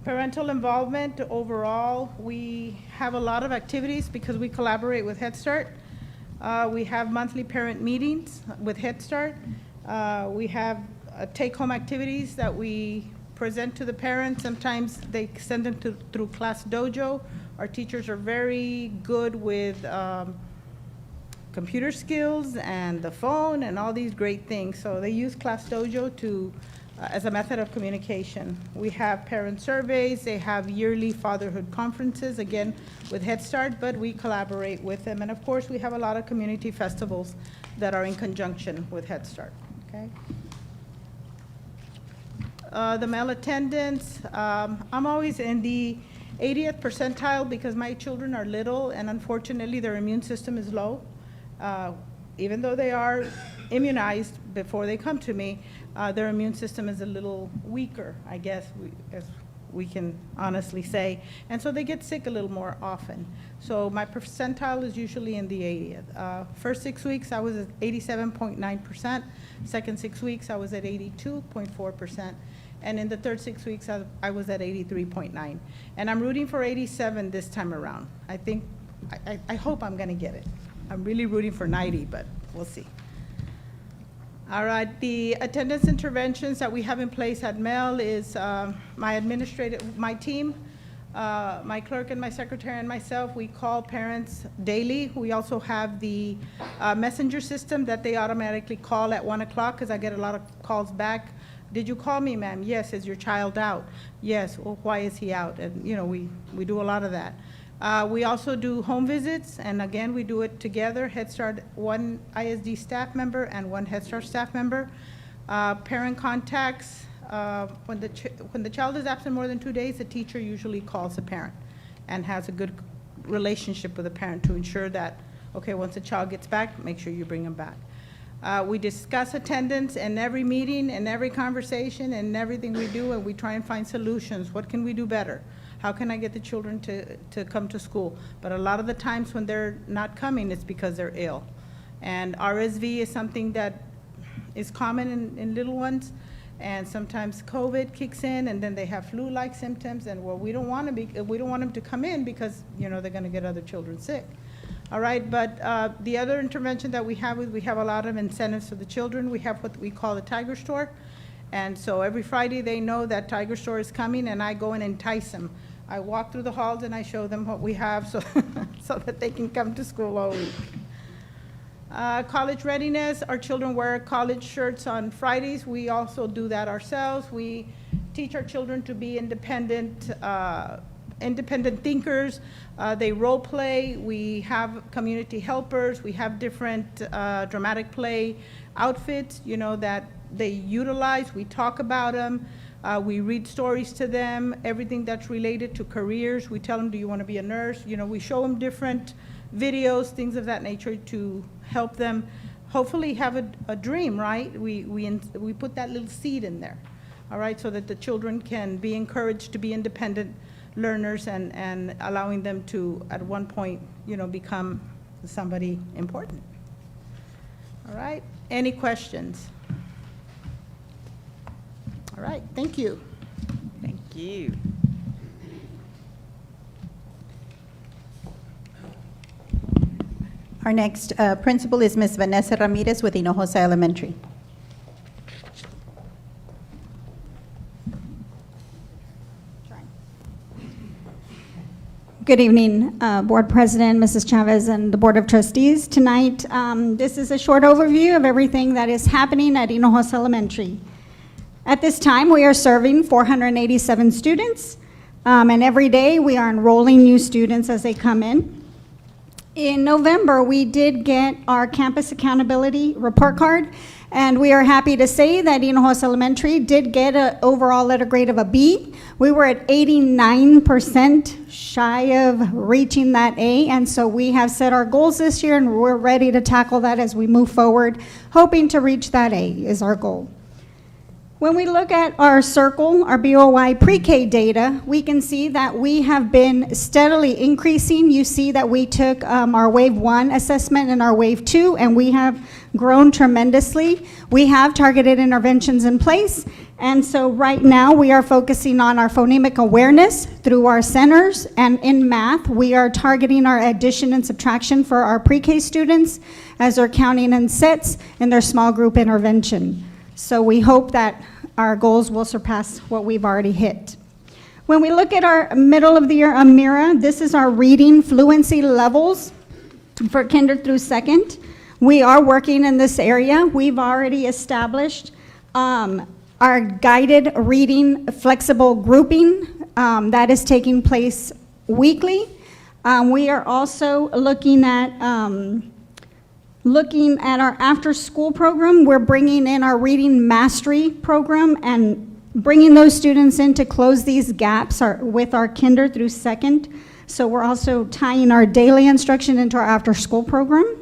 Parental involvement overall, we have a lot of activities because we collaborate with Head Start. We have monthly parent meetings with Head Start. We have take-home activities that we present to the parents. Sometimes they send them through Class Dojo. Our teachers are very good with computer skills and the phone and all these great things. So they use Class Dojo as a method of communication. We have parent surveys. They have yearly fatherhood conferences, again, with Head Start, but we collaborate with them. And of course, we have a lot of community festivals that are in conjunction with Head Start, okay? the male attendants, I'm always in the 80th percentile because my children are little and unfortunately their immune system is low. Even though they are immunized before they come to me, their immune system is a little weaker, I guess, as we can honestly say. And so they get sick a little more often. So my percentile is usually in the 80th. First 6 weeks, I was at 87.9%. Second 6 weeks, I was at 82.4%. And in the third 6 weeks, I was at 83.9. And I'm rooting for 87 this time around. I hope I'm gonna get it. I'm really rooting for 90, but we'll see. All right, the attendance interventions that we have in place at MEL is my team, my clerk and my secretary and myself, we call parents daily. We also have the messenger system that they automatically call at 1 o'clock because I get a lot of calls back. Did you call me, ma'am? Yes. Is your child out? Yes. Well, why is he out? And you know, we do a lot of that. We also do home visits, and again, we do it together. Head Start, one ISD staff member and one Head Start staff member. Parent contacts, when the child is absent more than 2 days, the teacher usually calls the parent and has a good relationship with the parent to ensure that, okay, once the child gets back, make sure you bring them back. We discuss attendance in every meeting, in every conversation, and everything we do, and we try and find solutions. What can we do better? How can I get the children to come to school? But a lot of the times when they're not coming, it's because they're ill. And RSV is something that is common in little ones, and sometimes COVID kicks in, and then they have flu-like symptoms, and well, we don't want them to come in because, you know, they're gonna get other children sick. All right, but the other intervention that we have is we have a lot of incentives for the children. We have what we call the Tiger Store. And so every Friday they know that Tiger Store is coming, and I go and entice them. I walk through the halls and I show them what we have so, so that they can come to school all week. College readiness, our children wear college shirts on Fridays. We also do that ourselves. We teach our children to be independent thinkers. They role play. We have community helpers. We have different dramatic play outfits, you know, that they utilize. We talk about them. We read stories to them, everything that's related to careers. We tell them, do you want to be a nurse? You know, we show them different videos, things of that nature to help them hopefully have a dream, right? We put that little seed in there, all right, so that the children can be encouraged to be independent learners and allowing them to, at one point, you know, become somebody important. All right, any questions? All right, thank you. Thank you. Our next principal is Ms. Vanessa Ramirez with Hinojosa Elementary. Good evening, Board President, Mrs. Chavez, and the Board of Trustees. Tonight, this is a short overview of everything that is happening at Hinojosa Elementary. At this time, we are serving 487 students, and every day we are enrolling new students as they come in. In November, we did get our campus accountability report card, and we are happy to say that Hinojosa Elementary did get an overall letter grade of a B. We were at 89% shy of reaching that A, and so we have set our goals this year, and we're ready to tackle that as we move forward, hoping to reach that A is our goal. When we look at our circle, our BOY pre-K data, we can see that we have been steadily increasing. You see that we took our Wave 1 assessment and our Wave 2, and we have grown tremendously. We have targeted interventions in place, and so right now we are focusing on our phonemic awareness through our centers, and in math, we are targeting our addition and subtraction for our pre-K students as they're counting in sets in their small group intervention. So we hope that our goals will surpass what we've already hit. When we look at our middle of the year AMIRA, this is our reading fluency levels for kinder through second. We are working in this area. We've already established our guided reading flexible grouping that is taking place weekly. We are also looking at our after-school program. We're bringing in our reading mastery program and bringing those students in to close these gaps with our kinder through second. So we're also tying our daily instruction into our after-school program.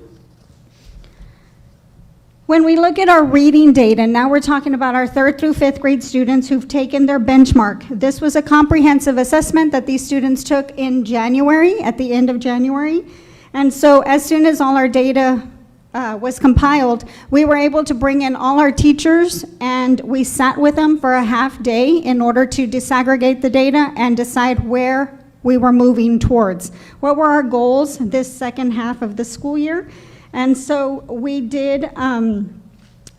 When we look at our reading data, now we're talking about our 3rd through 5th grade students who've taken their benchmark. This was a comprehensive assessment that these students took in January, at the end of January. And so as soon as all our data was compiled, we were able to bring in all our teachers, and we sat with them for a half day in order to disaggregate the data and decide where we were moving towards. What were our goals this second half of the school year? And so we did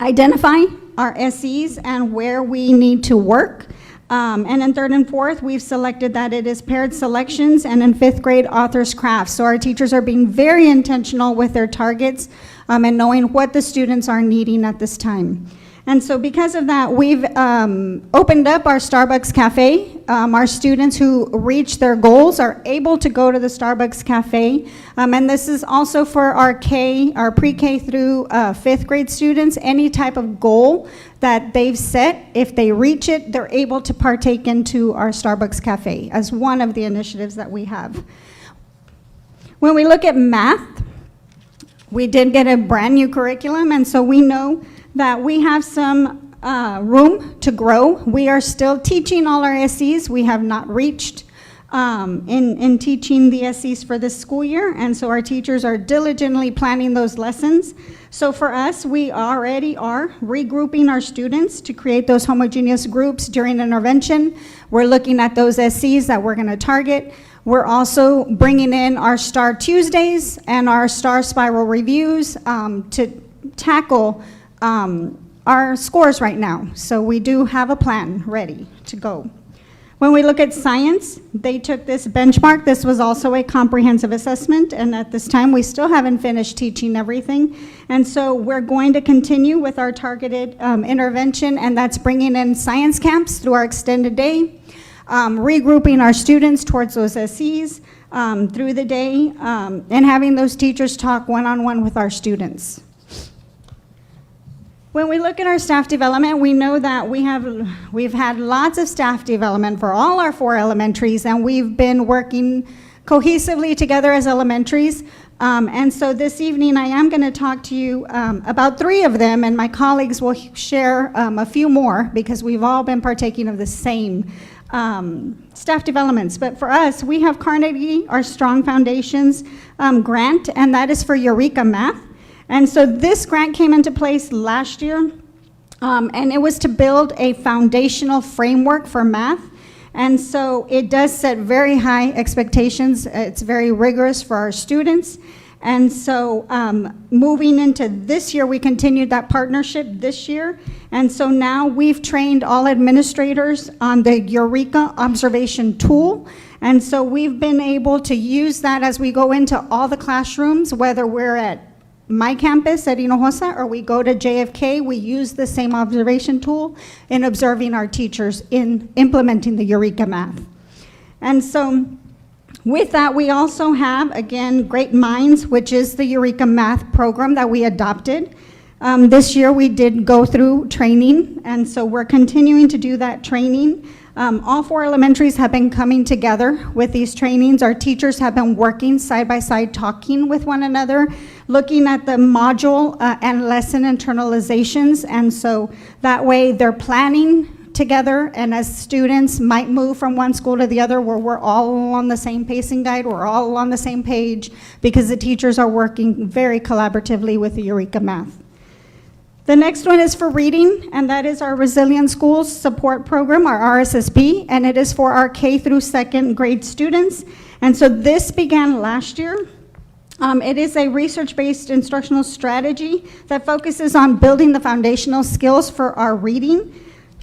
identify our SEs and where we need to work. And in 3rd and 4th, we've selected that it is paired selections, and in 5th grade, authors crafts. So our teachers are being very intentional with their targets and knowing what the students are needing at this time. And so because of that, we've opened up our Starbucks Cafe. Our students who reach their goals are able to go to the Starbucks Cafe. And this is also for our pre-K through 5th grade students. Any type of goal that they've set, if they reach it, they're able to partake into our Starbucks Cafe as one of the initiatives that we have. When we look at math, we did get a brand new curriculum, and so we know that we have some room to grow. We are still teaching all our SEs. We have not reached in teaching the SEs for this school year, and so our teachers are diligently planning those lessons. So for us, we already are regrouping our students to create those homogeneous groups during intervention. We're looking at those SEs that we're going to target. We're also bringing in our Star Tuesdays and our Star Spiral reviews to tackle our scores right now. So we do have a plan ready to go. When we look at science, they took this benchmark. This was also a comprehensive assessment, and at this time we still haven't finished teaching everything. And so we're going to continue with our targeted intervention, and that's bringing in science camps through our extended day, regrouping our students towards those SEs through the day, and having those teachers talk one-on-one with our students. When we look at our staff development, we know that we've had lots of staff development for all our 4 elementaries, and we've been working cohesively together as elementaries. And so this evening, I am going to talk to you about 3 of them, and my colleagues will share a few more because we've all been partaking of the same staff developments. But for us, we have Carnegie, our Strong Foundations grant, and that is for Eureka Math. And so this grant came into place last year, and it was to build a foundational framework for math. And so it does set very high expectations. It's very rigorous for our students. And so moving into this year, we continued that partnership this year. And so now we've trained all administrators on the Eureka observation tool. And so we've been able to use that as we go into all the classrooms, whether we're at my campus at Hinojosa or we go to JFK, we use the same observation tool in observing our teachers in implementing the Eureka Math. And so with that, we also have, again, Great Minds, which is the Eureka Math program that we adopted. This year we did go through training, and so we're continuing to do that training. All 4 elementaries have been coming together with these trainings. Our teachers have been working side by side, talking with one another, looking at the module and lesson internalizations, and so that way they're planning together, and as students might move from one school to the other where we're all on the same pacing guide, we're all on the same page because the teachers are working very collaboratively with the Eureka Math. The next one is for reading, and that is our Resilient Schools Support Program, our RSSP, and it is for our K through 2nd grade students. And so this began last year. It is a research-based instructional strategy that focuses on building the foundational skills for our reading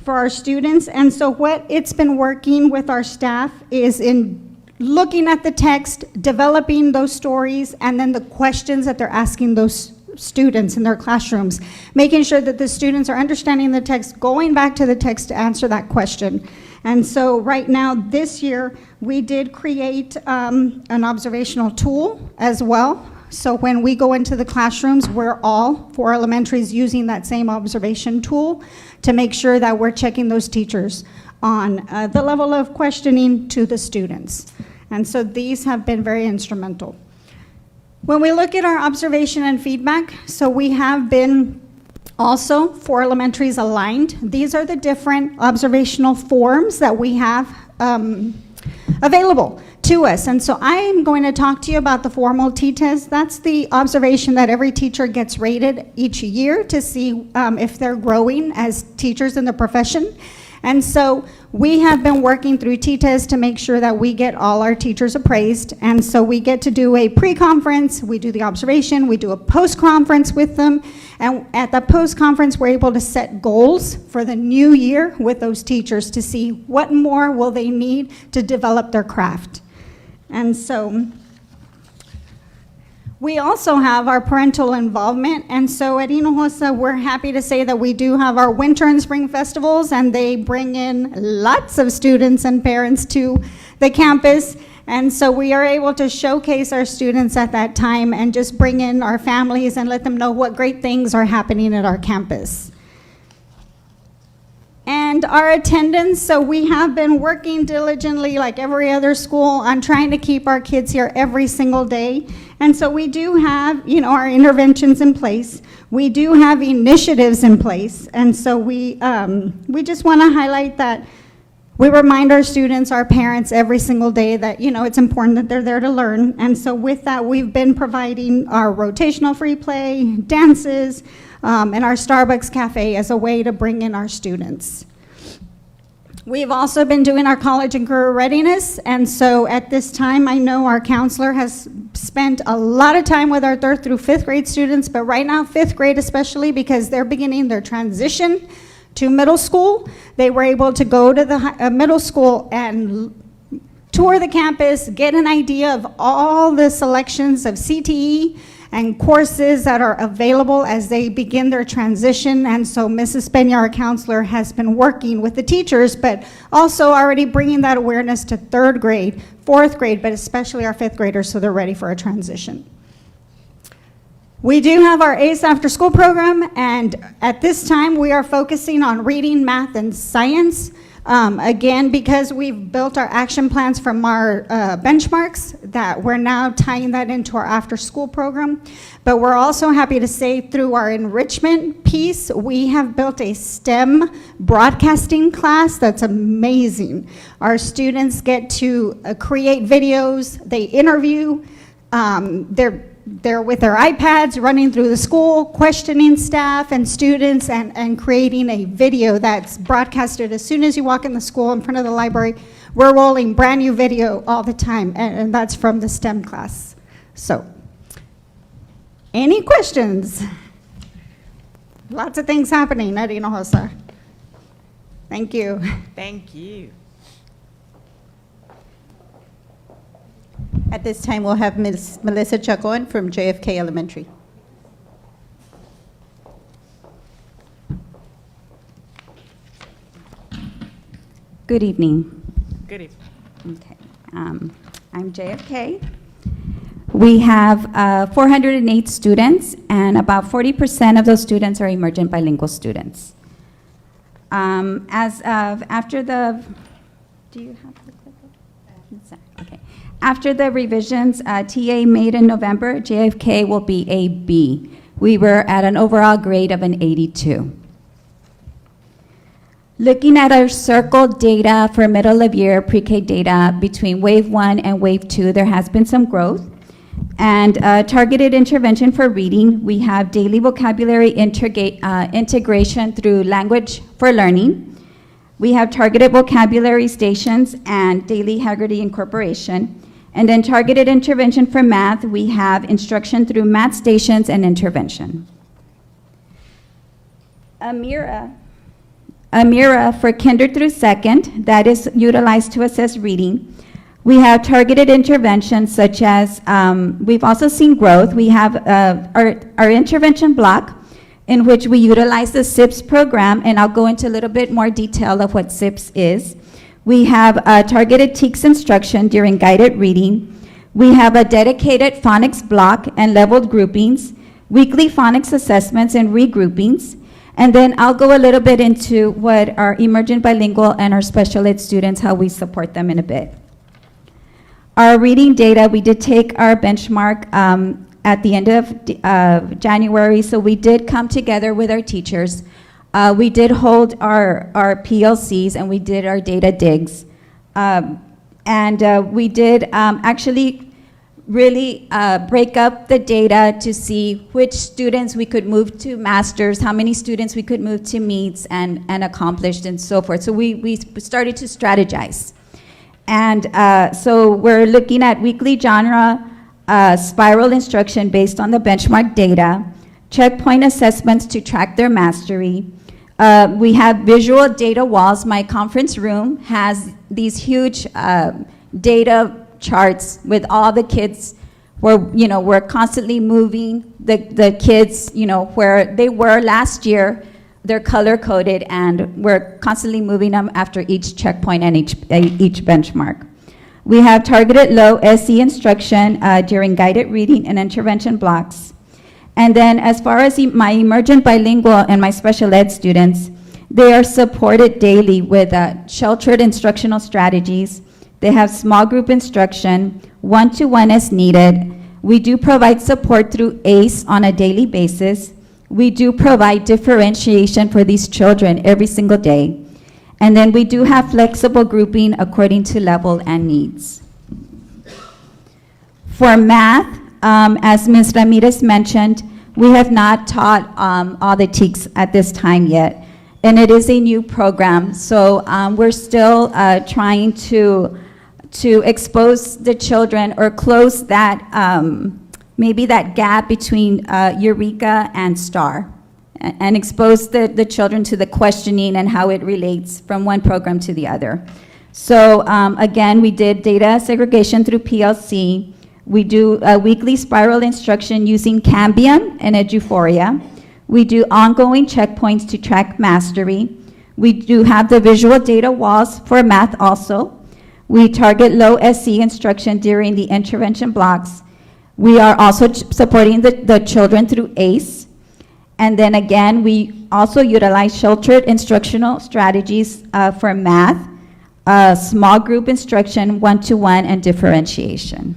for our students. And so what it's been working with our staff is in looking at the text, developing those stories, and then the questions that they're asking those students in their classrooms, making sure that the students are understanding the text, going back to the text to answer that question. And so right now, this year, we did create an observational tool as well. So when we go into the classrooms, we're all, for elementaries, using that same observation tool to make sure that we're checking those teachers on the level of questioning to the students. And so these have been very instrumental. When we look at our observation and feedback, so we have been also for elementaries aligned. These are the different observational forms that we have available to us. And so I am going to talk to you about the formal T-test. That's the observation that every teacher gets rated each year to see if they're growing as teachers in the profession. And so we have been working through T-test to make sure that we get all our teachers appraised. And so we get to do a pre-conference, we do the observation, we do a post-conference with them. And at the post-conference, we're able to set goals for the new year with those teachers to see what more will they need to develop their craft. And so we also have our parental involvement, and so at Hinojosa, we're happy to say that we do have our winter and spring festivals, and they bring in lots of students and parents to the campus, and so we are able to showcase our students at that time and just bring in our families and let them know what great things are happening at our campus. And our attendance, so we have been working diligently like every other school on trying to keep our kids here every single day. And so we do have, our interventions in place. We do have initiatives in place. And so we just want to highlight that we remind our students, our parents every single day that, it's important that they're there to learn. And so with that, we've been providing our rotational free play, dances, and our Starbucks Cafe as a way to bring in our students. We've also been doing our college and career readiness, and so at this time, I know our counselor has spent a lot of time with our 3rd through 5th grade students, but right now, 5th grade especially, because they're beginning their transition to middle school, they were able to go to the middle school and tour the campus, get an idea of all the selections of CTE and courses that are available as they begin their transition. And so Mrs. Peña, our counselor, has been working with the teachers, but also already bringing that awareness to 3rd grade, 4th grade, but especially our 5th graders so they're ready for a transition. We do have our ACE after school program, and at this time we are focusing on reading, math, and science. Again, because we've built our action plans from our benchmarks, that we're now tying that into our after-school program. But we're also happy to say through our enrichment piece, we have built a STEM broadcasting class that's amazing. Our students get to create videos, they interview, they're with their iPads running through the school, questioning staff and students, and creating a video that's broadcasted as soon as you walk in the school in front of the library. We're rolling brand new video all the time, and that's from the STEM class. So, any questions? Lots of things happening at Hinojosa. Thank you. Thank you. At this time, we'll have Ms. Melissa Chacon from JFK Elementary. Good evening. Good evening. Okay. I'm JFK. We have 408 students, and about 40% of those students are emergent bilingual students. As of after the, do you have the clip? Okay. After the revisions TA made in November, JFK will be a B. We were at an overall grade of an 82. Looking at our circled data for middle of year pre-K data between wave 1 and wave 2, there has been some growth. And targeted intervention for reading, we have daily vocabulary integration through language for learning. We have targeted vocabulary stations and daily Haggerty incorporation. And then targeted intervention for math, we have instruction through math stations and intervention. Amira for kinder through 2nd, that is utilized to assess reading. We have targeted interventions such as, we've also seen growth. We have our intervention block in which we utilize the SIPS program, and I'll go into a little bit more detail of what SIPS is. We have targeted TEKS instruction during guided reading. We have a dedicated phonics block and leveled groupings, weekly phonics assessments and regroupings, and then I'll go a little bit into what our emergent bilingual and our special ed students, how we support them in a bit. Our reading data, we did take our benchmark at the end of January, so we did come together with our teachers. We did hold our PLCs and we did our data digs. We did actually really break up the data to see which students we could move to masters, how many students we could move to meets and accomplished and so forth. So we started to strategize. And so we're looking at weekly genre spiral instruction based on the benchmark data, checkpoint assessments to track their mastery. We have visual data walls. My conference room has these huge data charts with all the kids where, we're constantly moving the kids, where they were last year. They're color coded and we're constantly moving them after each checkpoint and each benchmark. We have targeted low SE instruction during guided reading and intervention blocks. And then as far as my emergent bilingual and my special ed students, they are supported daily with sheltered instructional strategies. They have small group instruction, one-to-one as needed. We do provide support through ACE on a daily basis. We do provide differentiation for these children every single day. And then we do have flexible grouping according to level and needs. For math, as Ms. Ramirez mentioned, we have not taught all the TEKS at this time yet. And it is a new program, so we're still trying to expose the children or close that, maybe that gap between Eureka and STAR, and expose the children to the questioning and how it relates from one program to the other. So again, we did data segregation through PLC. We do weekly spiral instruction using Cambium and Eduphoria. We do ongoing checkpoints to track mastery. We do have the visual data walls for math also. We target low SE instruction during the intervention blocks. We are also supporting the children through ACE. And then again, we also utilize sheltered instructional strategies for math, small group instruction, one-to-one, and differentiation.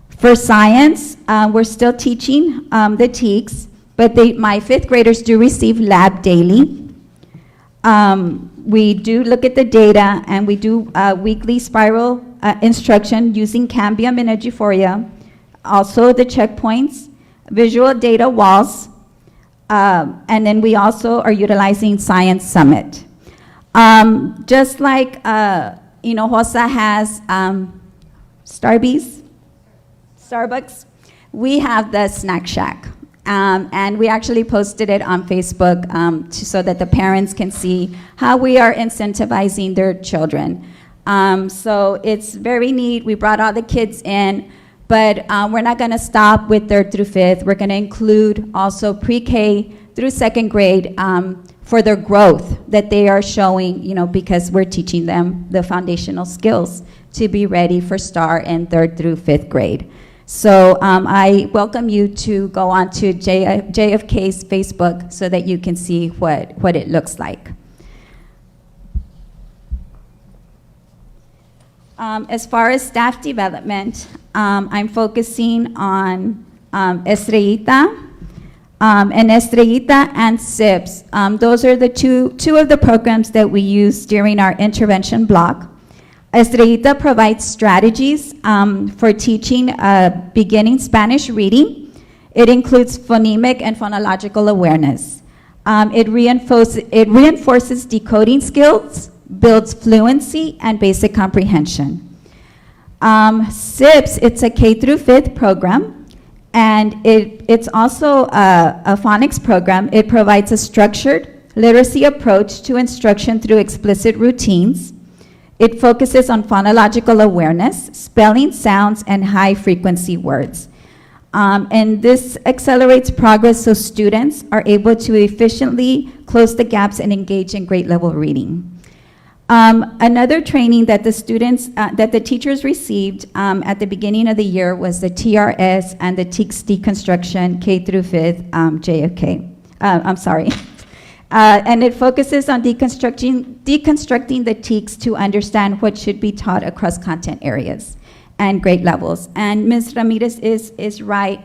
For science, we're still teaching the TEKS, but my fifth graders do receive lab daily. We do look at the data, and we do weekly spiral instruction using Cambium and Eduphoria, also the checkpoints, visual data walls, and then we also are utilizing Science Summit. Just like, HOSA has Starbucks, we have the Snack Shack. And we actually posted it on Facebook so that the parents can see how we are incentivizing their children. So it's very neat. We brought all the kids in, but we're not going to stop with 3rd through 5th. We're going to include also pre-K through 2nd grade for their growth that they are showing, because we're teaching them the foundational skills to be ready for STAR in 3rd through 5th grade. So I welcome you to go on to JFK's Facebook so that you can see what it looks like. As far as staff development, I'm focusing on Estrellita and SIPS. Those are the two of the programs that we use during our intervention block. Estrellita provides strategies for teaching beginning Spanish reading. It includes phonemic and phonological awareness. It reinforces decoding skills, builds fluency, and basic comprehension. SIPS, it's a K through 5th program, and it's also a phonics program. It provides a structured literacy approach to instruction through explicit routines. It focuses on phonological awareness, spelling, sounds, and high-frequency words. And this accelerates progress so students are able to efficiently close the gaps and engage in grade-level reading. Another training that the students, that the teachers received at the beginning of the year was the TRS and the TEKS deconstruction K through 5th JFK. I'm sorry. And it focuses on deconstructing the TEKS to understand what should be taught across content areas and grade levels. And Ms. Ramirez is right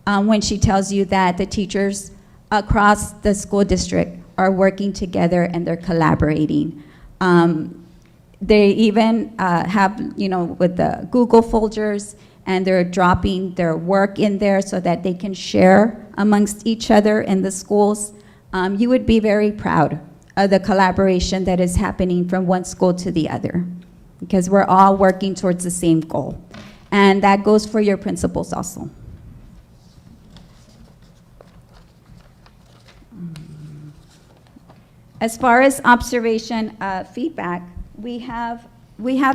when she tells you that the teachers across the school district are working together and they're collaborating. They even have, with the Google folders, and they're dropping their work in there so that they can share amongst each other in the schools. You would be very proud of the collaboration that is happening from one school to the other, because we're all working towards the same goal. And that goes for your principals also. As far as observation feedback, we have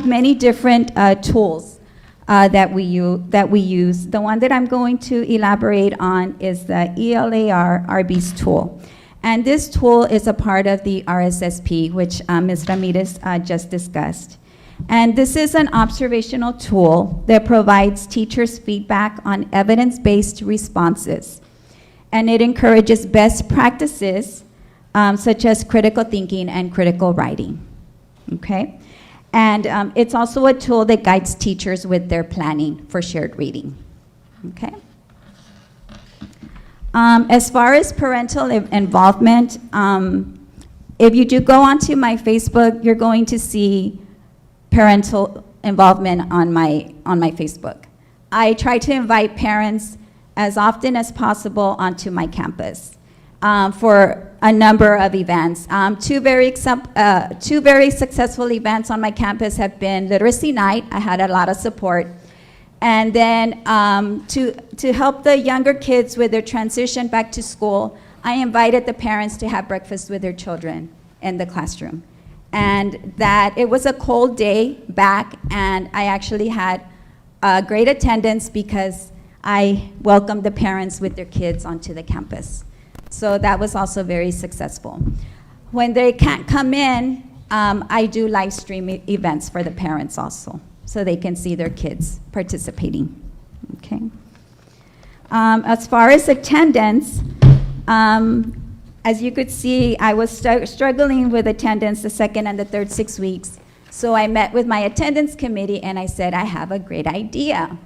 many different tools that we use. The one that I'm going to elaborate on is the ELAR RB's tool. And this tool is a part of the RSSP, which Ms. Ramirez just discussed. And this is an observational tool that provides teachers feedback on evidence-based responses. And it encourages best practices such as critical thinking and critical writing, okay? And it's also a tool that guides teachers with their planning for shared reading, okay? As far as parental involvement, if you do go onto my Facebook, you're going to see parental involvement on my Facebook. I try to invite parents as often as possible onto my campus for a number of events. Two very successful events on my campus have been Literacy Night. I had a lot of support. And then to help the younger kids with their transition back to school, I invited the parents to have breakfast with their children in the classroom. And that it was a cold day back, and I actually had great attendance because I welcomed the parents with their kids onto the campus. So that was also very successful. When they can't come in, I do live stream events for the parents also, so they can see their kids participating, okay? As far as attendance, as you could see, I was struggling with attendance the second and the third 6 weeks. So I met with my attendance committee and I said, I have a great idea.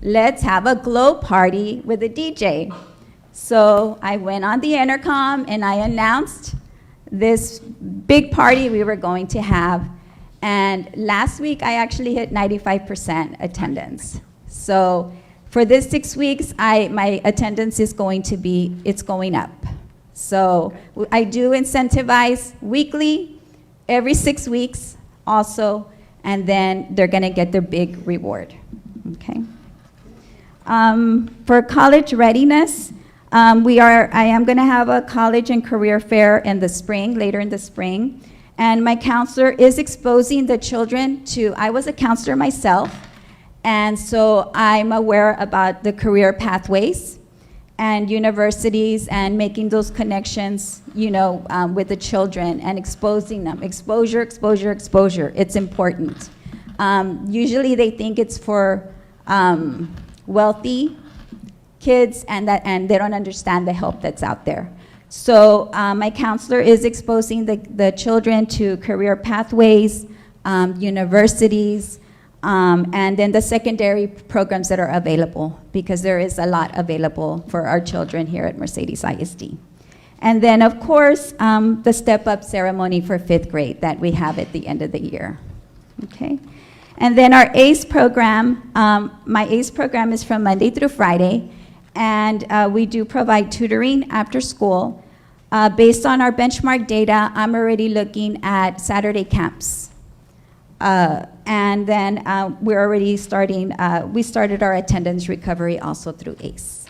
Let's have a glow party with a DJ. So I went on the intercom and I announced this big party we were going to have. And last week I actually hit 95% attendance. So for this 6 weeks, my attendance is going up. So I do incentivize weekly, every 6 weeks also, and then they're gonna get their big reward, okay? For college readiness, I am gonna have a college and career fair in the spring, later in the spring, and my counselor is exposing the children to, I was a counselor myself, and so I'm aware about the career pathways and universities and making those connections, with the children and exposing them. Exposure, exposure, exposure, it's important. Usually they think it's for wealthy kids and they don't understand the help that's out there. So my counselor is exposing the children to career pathways, universities, and then the secondary programs that are available, because there is a lot available for our children here at Mercedes ISD. And then, of course, the step-up ceremony for 5th grade that we have at the end of the year, okay? And then our ACE program, my ACE program is from Monday through Friday, and we do provide tutoring after school. Based on our benchmark data, I'm already looking at Saturday camps. And then we're already starting, we started our attendance recovery also through ACE.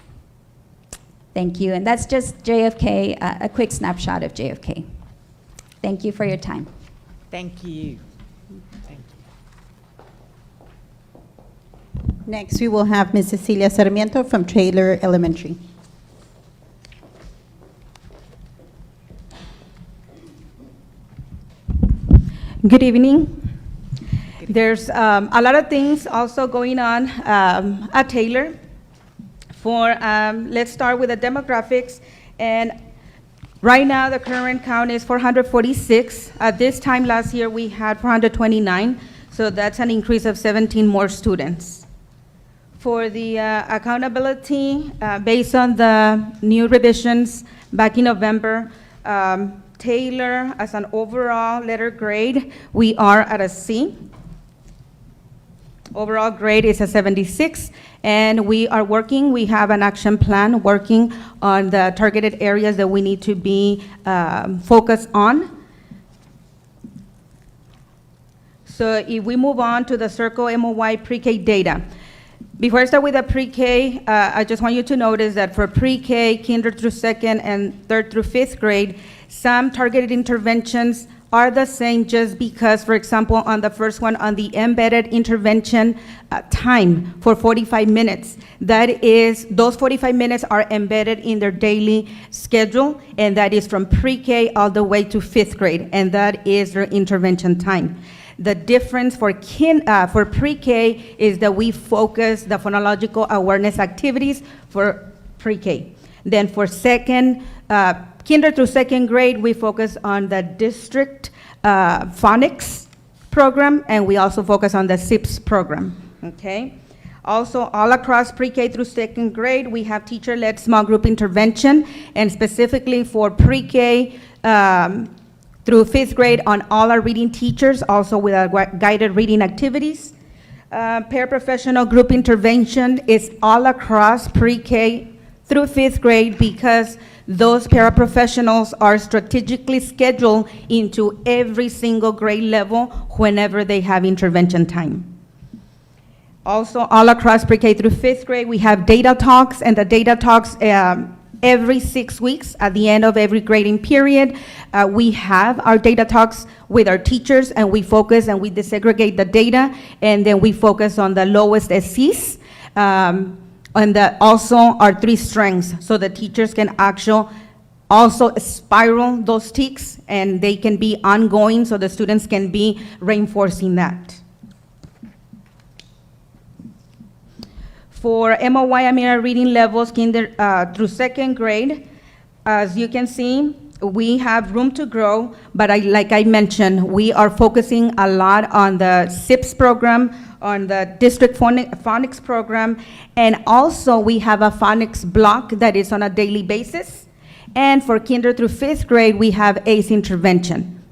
Thank you, and that's just JFK, a quick snapshot of JFK. Thank you for your time. Thank you. Next, we will have Ms. Cecilia Sarmiento from Taylor Elementary. Good evening. There's a lot of things also going on at Taylor. Let's start with the demographics. And right now, the current count is 446. At this time last year, we had 429. So that's an increase of 17 more students. For the accountability, based on the new revisions back in November, Taylor, as an overall letter grade, we are at a C. Overall grade is a 76, and we have an action plan working on the targeted areas that we need to be focused on. So if we move on to the Circle MOY pre-K data. Before I start with the pre-K, I just want you to notice that for pre-K, kinder through second, and third through fifth grade, some targeted interventions are the same just because, for example, on the first one, on the embedded intervention time for 45 minutes, those 45 minutes are embedded in their daily schedule, and that is from pre-K all the way to fifth grade, and that is their intervention time. The difference for pre-K is that we focus the phonological awareness activities for pre-K. Then for kinder through second grade, we focus on the district phonics program, and we also focus on the SIPS program, okay? Also, all across pre-K through second grade, we have teacher-led small group intervention, and specifically for pre-K through fifth grade on all our reading teachers, also with our guided reading activities. Paraprofessional group intervention is all across pre-K through fifth grade because those paraprofessionals are strategically scheduled into every single grade level whenever they have intervention time. Also, all across pre-K through fifth grade, we have data talks, and the data talks every 6 weeks at the end of every grading period. We have our data talks with our teachers, and we focus and we desegregate the data, and then we focus on the lowest SCs. And also our 3 strengths, so the teachers can also spiral those tics, and they can be ongoing, so the students can be reinforcing that. For MOY, our reading levels, kinder through second grade, as you can see, we have room to grow, but like I mentioned, we are focusing a lot on the SIPS program, on the district phonics program, and also we have a phonics block that is on a daily basis. And for kinder through fifth grade, we have ACE intervention.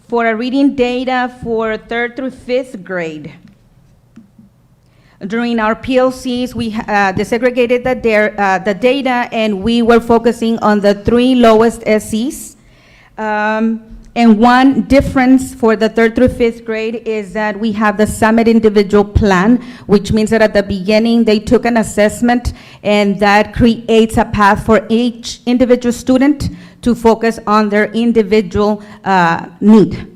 For our reading data for third through fifth grade, during our PLCs, we desegregated the data, and we were focusing on the 3 lowest SCs. And one difference for the third through fifth grade is that we have the Summit Individual Plan, which means that at the beginning, they took an assessment, and that creates a path for each individual student to focus on their individual need.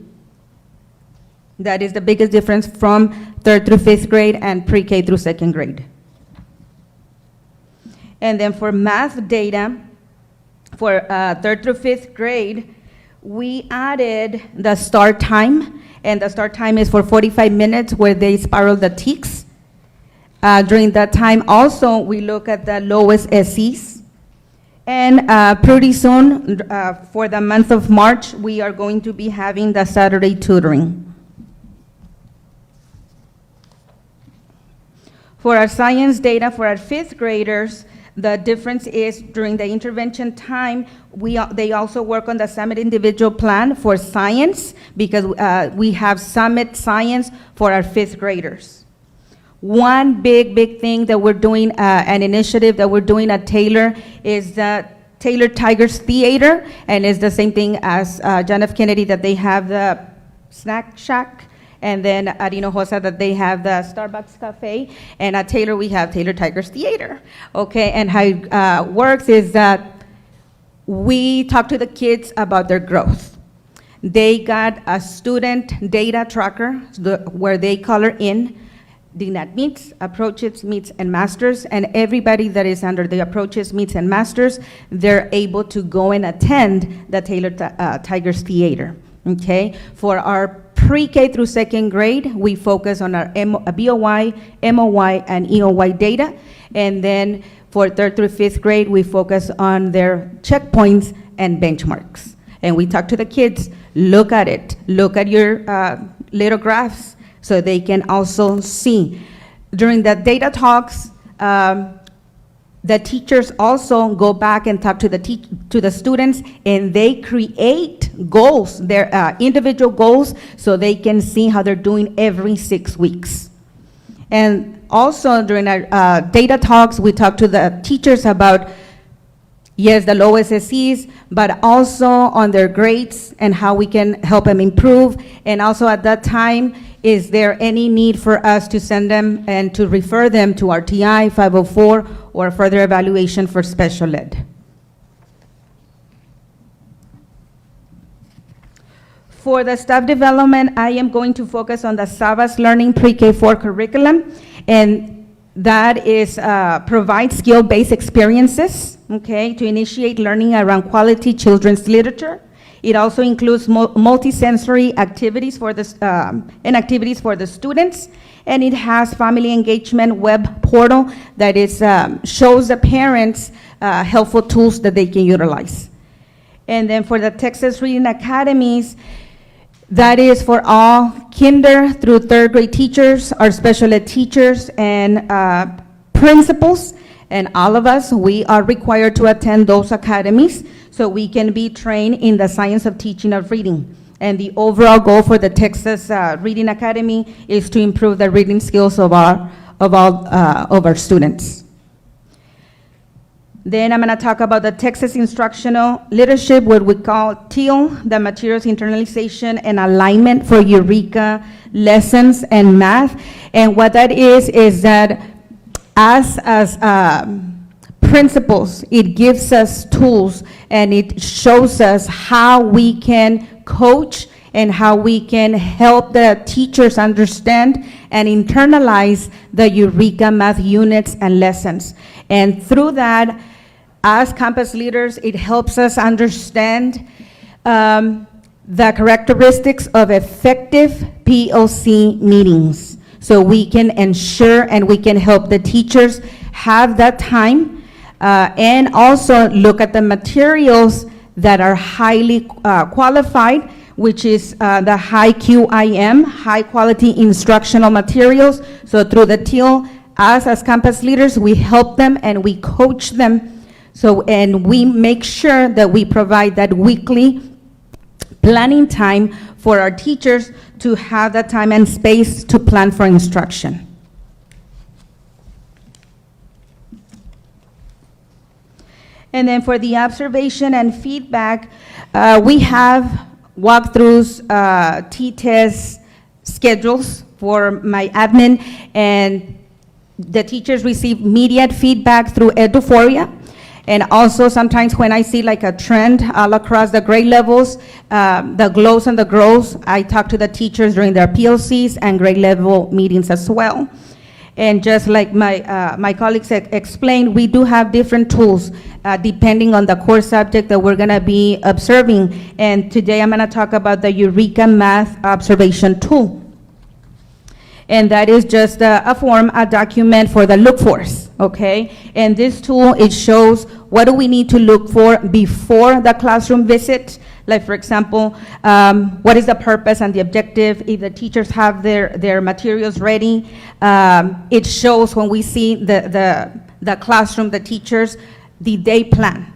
That is the biggest difference from third through fifth grade and pre-K through second grade. And then for math data, for third through fifth grade, we added the start time, and the start time is for 45 minutes where they spiral the tics. During that time, also, we look at the lowest SCs. And pretty soon, for the month of March, we are going to be having the Saturday tutoring. For our science data for our fifth graders, the difference is during the intervention time, they also work on the Summit Individual Plan for science, because we have Summit Science for our fifth graders. One big thing that we're doing, an initiative that we're doing at Taylor, is the Taylor Tigers Theater, and it's the same thing as John F. Kennedy, that they have the Snack Shack, and then at Hinojosa that they have the Starbucks Cafe, and at Taylor we have Taylor Tigers Theater. Okay, and how it works is that we talk to the kids about their growth. They got a student data tracker where they color in DNAT meets, approaches, meets, and masters, and everybody that is under the approaches, meets, and masters, they're able to go and attend the Taylor Tigers Theater, okay? For our pre-K through second grade, we focus on our BOY, MOY, and EOY data, and then for third through fifth grade, we focus on their checkpoints and benchmarks. And we talk to the kids, look at it, look at your little graphs, so they can also see. During the data talks, the teachers also go back and talk to the students, and they create goals, their individual goals, so they can see how they're doing every 6 weeks. And also during our data talks, we talk to the teachers about, yes, the low SSEs, but also on their grades and how we can help them improve. And also at that time, is there any need for us to send them and to refer them to RTI 504 or further evaluation for special ed? For the staff development, I am going to focus on the Savas Learning Pre-K4 curriculum, and that is provide skill-based experiences, okay, to initiate learning around quality children's literature. It also includes multisensory activities for the and activities for the students, and it has family engagement web portal that is shows the parents helpful tools that they can utilize. And then for the Texas Reading Academies, that is for all kinder through third grade teachers, our special ed teachers, and principals, and all of us, we are required to attend those academies so we can be trained in the science of teaching of reading. And the overall goal for the Texas Reading Academy is to improve the reading skills of all of our students. Then I'm going to talk about the Texas Instructional Leadership, what we call TEAL, the Materials Internalization and Alignment for Eureka Lessons and Math. And what that is that as principals, it gives us tools and it shows us how we can coach and how we can help the teachers understand and internalize the Eureka Math units and lessons. And through that, as campus leaders, it helps us understand the characteristics of effective POC meetings, so we can ensure and we can help the teachers have that time, and also look at the materials that are highly qualified, which is the high QIM, high quality instructional materials. So through the TEAL, as campus leaders, we help them and we coach them. So, and we make sure that we provide that weekly planning time for our teachers to have that time and space to plan for instruction. And then for the observation and feedback, we have walkthroughs, T-test schedules for my admin, and the teachers receive immediate feedback through Eduphoria. And also sometimes when I see like a trend all across the grade levels, the glows and the grows, I talk to the teachers during their PLCs and grade level meetings as well. And just like my colleagues explained, we do have different tools depending on the core subject that we're gonna be observing. And today I'm gonna talk about the Eureka Math Observation Tool. And that is just a form, a document for the look-fors, okay? And this tool, it shows what do we need to look for before the classroom visit. Like, for example, what is the purpose and the objective? If the teachers have their materials ready, it shows when we see the classroom, the teachers, the day plan.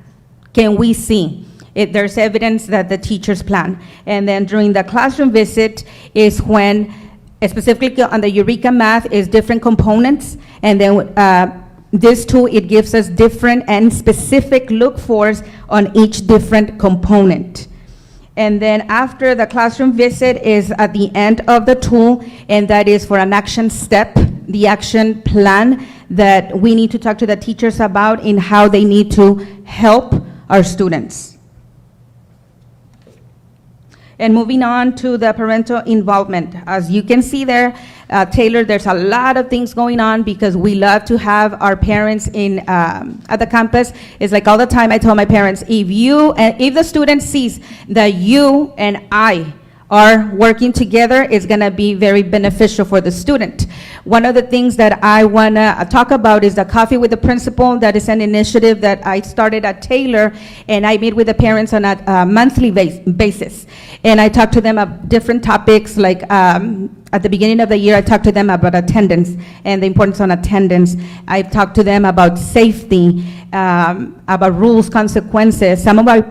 Can we see? There's evidence that the teachers plan. And then during the classroom visit is when, specifically on the Eureka Math, is different components, and then this tool, it gives us different and specific look-fors on each different component. And then after the classroom visit is at the end of the tool, and that is for an action step, the action plan that we need to talk to the teachers about in how they need to help our students. And moving on to the parental involvement. As you can see there, Taylor, there's a lot of things going on because we love to have our parents in at the campus. It's like all the time I tell my parents, if the student sees that you and I are working together, it's going to be very beneficial for the student. One of the things that I want to talk about is the Coffee with the Principal. That is an initiative that I started at Taylor, and I meet with the parents on a monthly basis. And I talk to them about different topics, like at the beginning of the year, I talked to them about attendance and the importance on attendance. I talked to them about safety, about rules, consequences. Some of our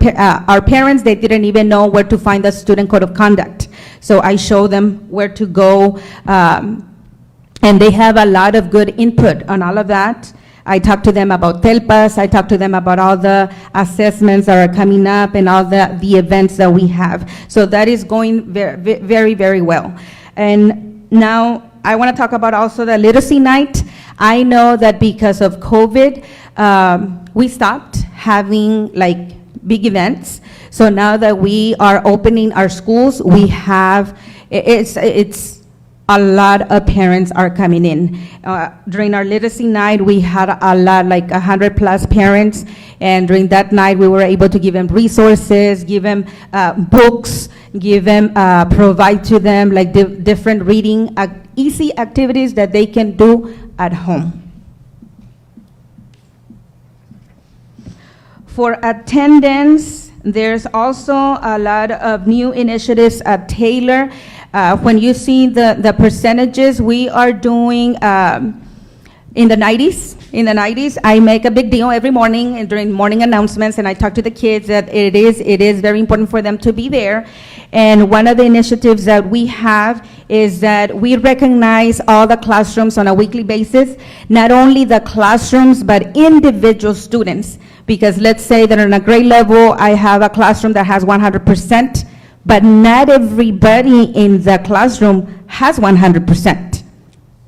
parents, they didn't even know where to find the student code of conduct. So I show them where to go, and they have a lot of good input on all of that. I talk to them about TELPAS. I talk to them about all the assessments that are coming up and all the events that we have. So that is going very, very, very well. And now I want to talk about also the literacy night. I know that because of COVID, we stopped having like big events. So now that we are opening our schools, we have, it's a lot of parents are coming in. During our literacy night, we had a lot, like 100+ parents, and during that night, we were able to give them resources, give them books, give them, provide to them like different reading, easy activities that they can do at home. For attendance, there's also a lot of new initiatives at Taylor. When you see the percentages, we are doing in the 90s. In the 90s, I make a big deal every morning and during morning announcements, and I talk to the kids that it is very important for them to be there. And one of the initiatives that we have is that we recognize all the classrooms on a weekly basis, not only the classrooms, but individual students. Because let's say that on a grade level, I have a classroom that has 100%, but not everybody in the classroom has 100%.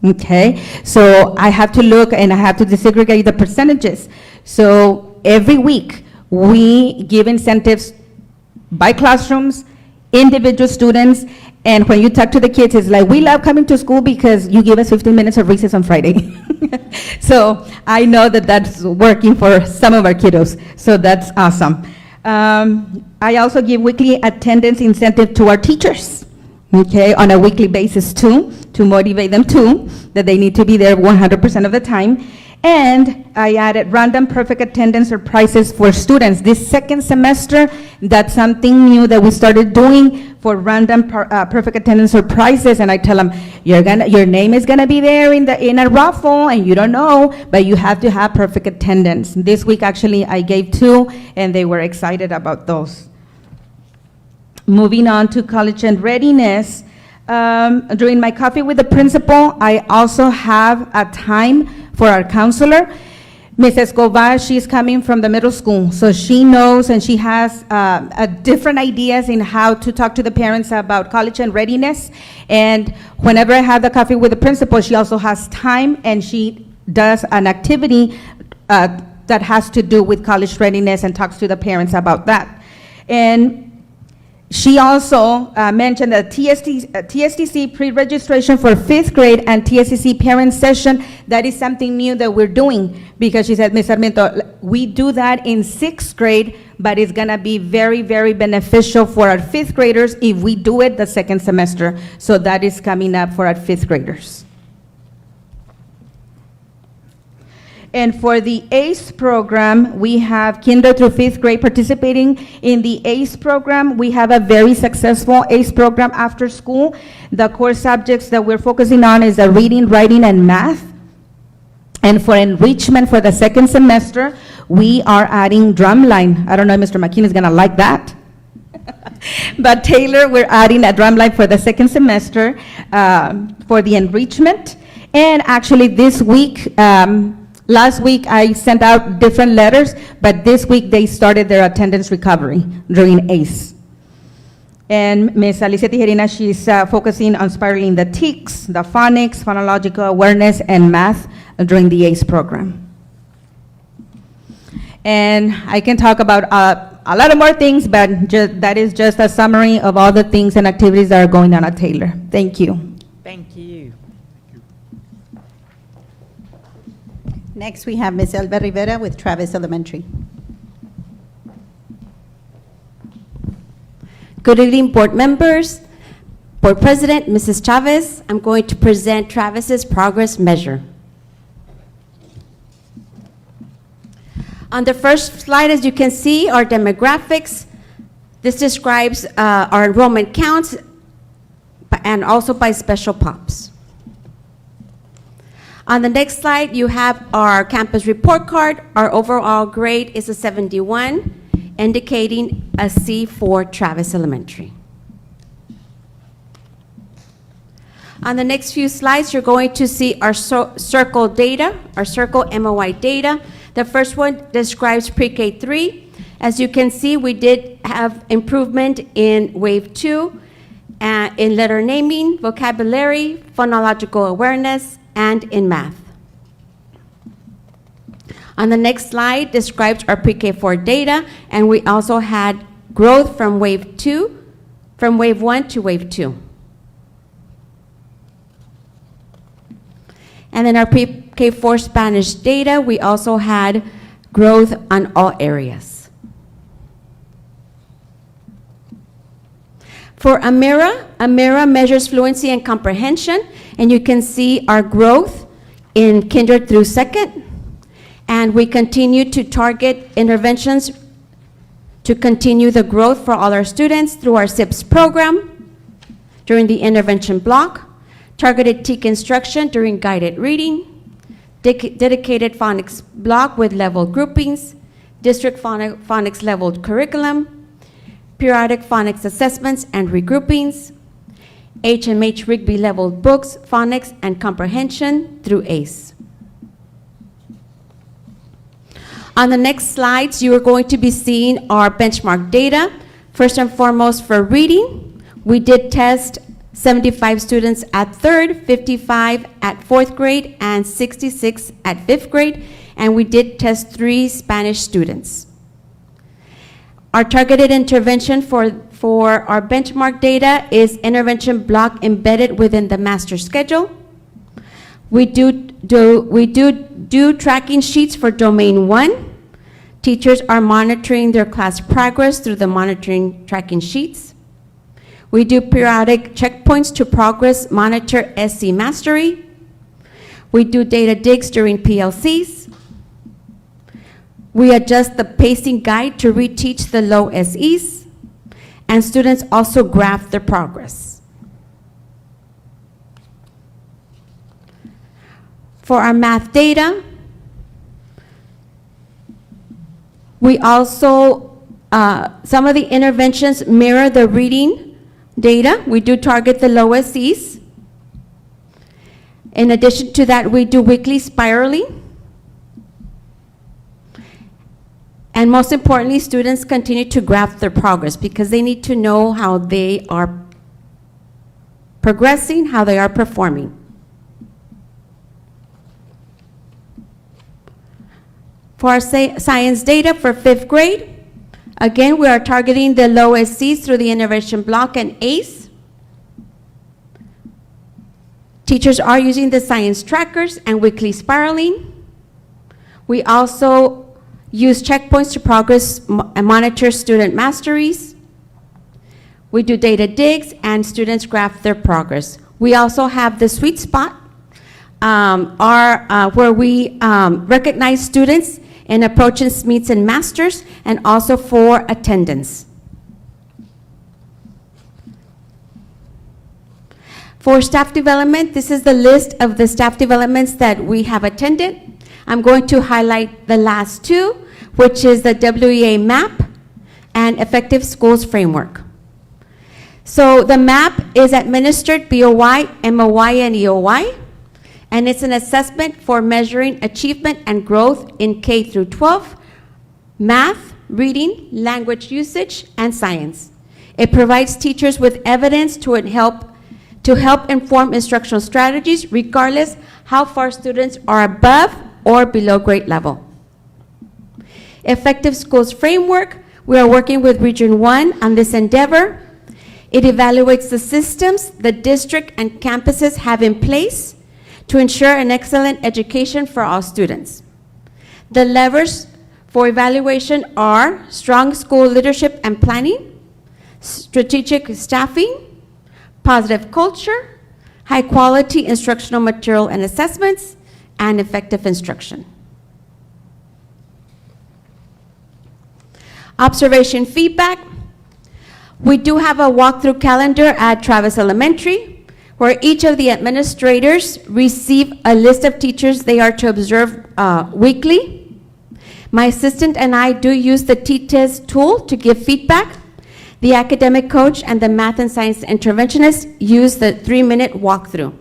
Okay, so I have to look and I have to disaggregate the percentages. So every week we give incentives by classrooms, individual students, and when you talk to the kids, it's like, we love coming to school because you give us 15 minutes of recess on Friday. So I know that that's working for some of our kiddos, so that's awesome. I also give weekly attendance incentive to our teachers, okay, on a weekly basis too, to motivate them too, that they need to be there 100% of the time. And I added random perfect attendance surprises for students. This second semester, that's something new that we started doing for random perfect attendance surprises. And I tell them, your name is gonna be there in a raffle, and you don't know, but you have to have perfect attendance. This week, actually, I gave 2, and they were excited about those. Moving on to college and readiness. During my coffee with the principal, I also have a time for our counselor. Ms. Escobar, she's coming from the middle school, so she knows and she has different ideas in how to talk to the parents about college and readiness. And whenever I have the coffee with the principal, she also has time and she does an activity that has to do with college readiness and talks to the parents about that. And she also mentioned that TSTC pre-registration for 5th grade and TSTC parent session, that is something new that we're doing, because she said, Ms. Sarmiento, we do that in 6th grade, but it's gonna be very, very beneficial for our 5th graders if we do it the 2nd semester. So that is coming up for our 5th graders. And for the ACE program, we have kinder through 5th grade participating in the ACE program. We have a very successful ACE program after school. The core subjects that we're focusing on is the reading, writing, and math. And for enrichment for the 2nd semester, we are adding drumline. I don't know if Mr. McKean is gonna like that. But Taylor, we're adding a drumline for the 2nd semester for the enrichment. And actually this week, last week, I sent out different letters, but this week they started their attendance recovery during ACE. And Ms. Alicia Tijerina, she's focusing on spiraling the TICs, the phonics, phonological awareness, and math during the ACE program. And I can talk about a lot of more things, but that is just a summary of all the things and activities that are going on at Taylor. Thank you. Thank you. Next, we have Ms. Elba Rivera with Travis Elementary. Good evening, board members, board president, Mrs. Chavez. I'm going to present Travis's progress measure. On the first slide, as you can see, our demographics. This describes our enrollment counts and also by special pops. On the next slide, you have our campus report card. Our overall grade is a 71, indicating a C for Travis Elementary. On the next few slides, you're going to see our circle data, our circle MOI data. The first one describes pre-K 3. As you can see, we did have improvement in wave 2, in letter naming, vocabulary, phonological awareness, and in math. On the next slide describes our pre-K 4 data, and we also had growth from wave 1 to wave 2. And then our pre-K 4 Spanish data, we also had growth on all areas. For Amira measures fluency and comprehension, and you can see our growth in kinder through second, and we continue to target interventions to continue the growth for all our students through our SIPS program during the intervention block, targeted TEK instruction during guided reading, dedicated phonics block with level groupings, district phonics leveled curriculum, periodic phonics assessments and regroupings, HMH Rigby leveled books, phonics, and comprehension through ACE. On the next slides, you are going to be seeing our benchmark data. First and foremost, for reading, we did test 75 students at third, 55 at fourth grade, and 66 at fifth grade, and we did test 3 Spanish students. Our targeted intervention for our benchmark data is intervention block embedded within the master schedule. We do tracking sheets for domain 1. Teachers are monitoring their class progress through the monitoring tracking sheets. We do periodic checkpoints to progress monitor SC mastery. We do data digs during PLCs. We adjust the pacing guide to reteach the low SEs, and students also graph their progress. For our math data, we also, some of the interventions mirror the reading data. We do target the low SEs. In addition to that, we do weekly spiraling. And most importantly, students continue to graph their progress because they need to know how they are progressing, how they are performing. For our science data for fifth grade, again, we are targeting the low SCs through the intervention block and ACE. Teachers are using the science trackers and weekly spiraling. We also use checkpoints to progress and monitor student masteries. We do data digs and students graph their progress. We also have the sweet spot where we recognize students in approaches, meets, and masters, and also for attendance. For staff development, this is the list of the staff developments that we have attended. I'm going to highlight the last 2, which is the WEA MAP and Effective Schools Framework. So the MAP is administered BOY, MOY, and EOY, and it's an assessment for measuring achievement and growth in K through 12, math, reading, language usage, and science. It provides teachers with evidence to help inform instructional strategies regardless how far students are above or below grade level. Effective Schools Framework, we are working with Region 1 on this endeavor. It evaluates the systems the district and campuses have in place to ensure an excellent education for all students. The levers for evaluation are strong school leadership and planning, strategic staffing, positive culture, high-quality instructional material and assessments, and effective instruction. Observation feedback. We do have a walkthrough calendar at Travis Elementary, where each of the administrators receive a list of teachers they are to observe weekly. My assistant and I do use the T-TEST tool to give feedback. The academic coach and the math and science interventionist use the 3-minute walkthrough.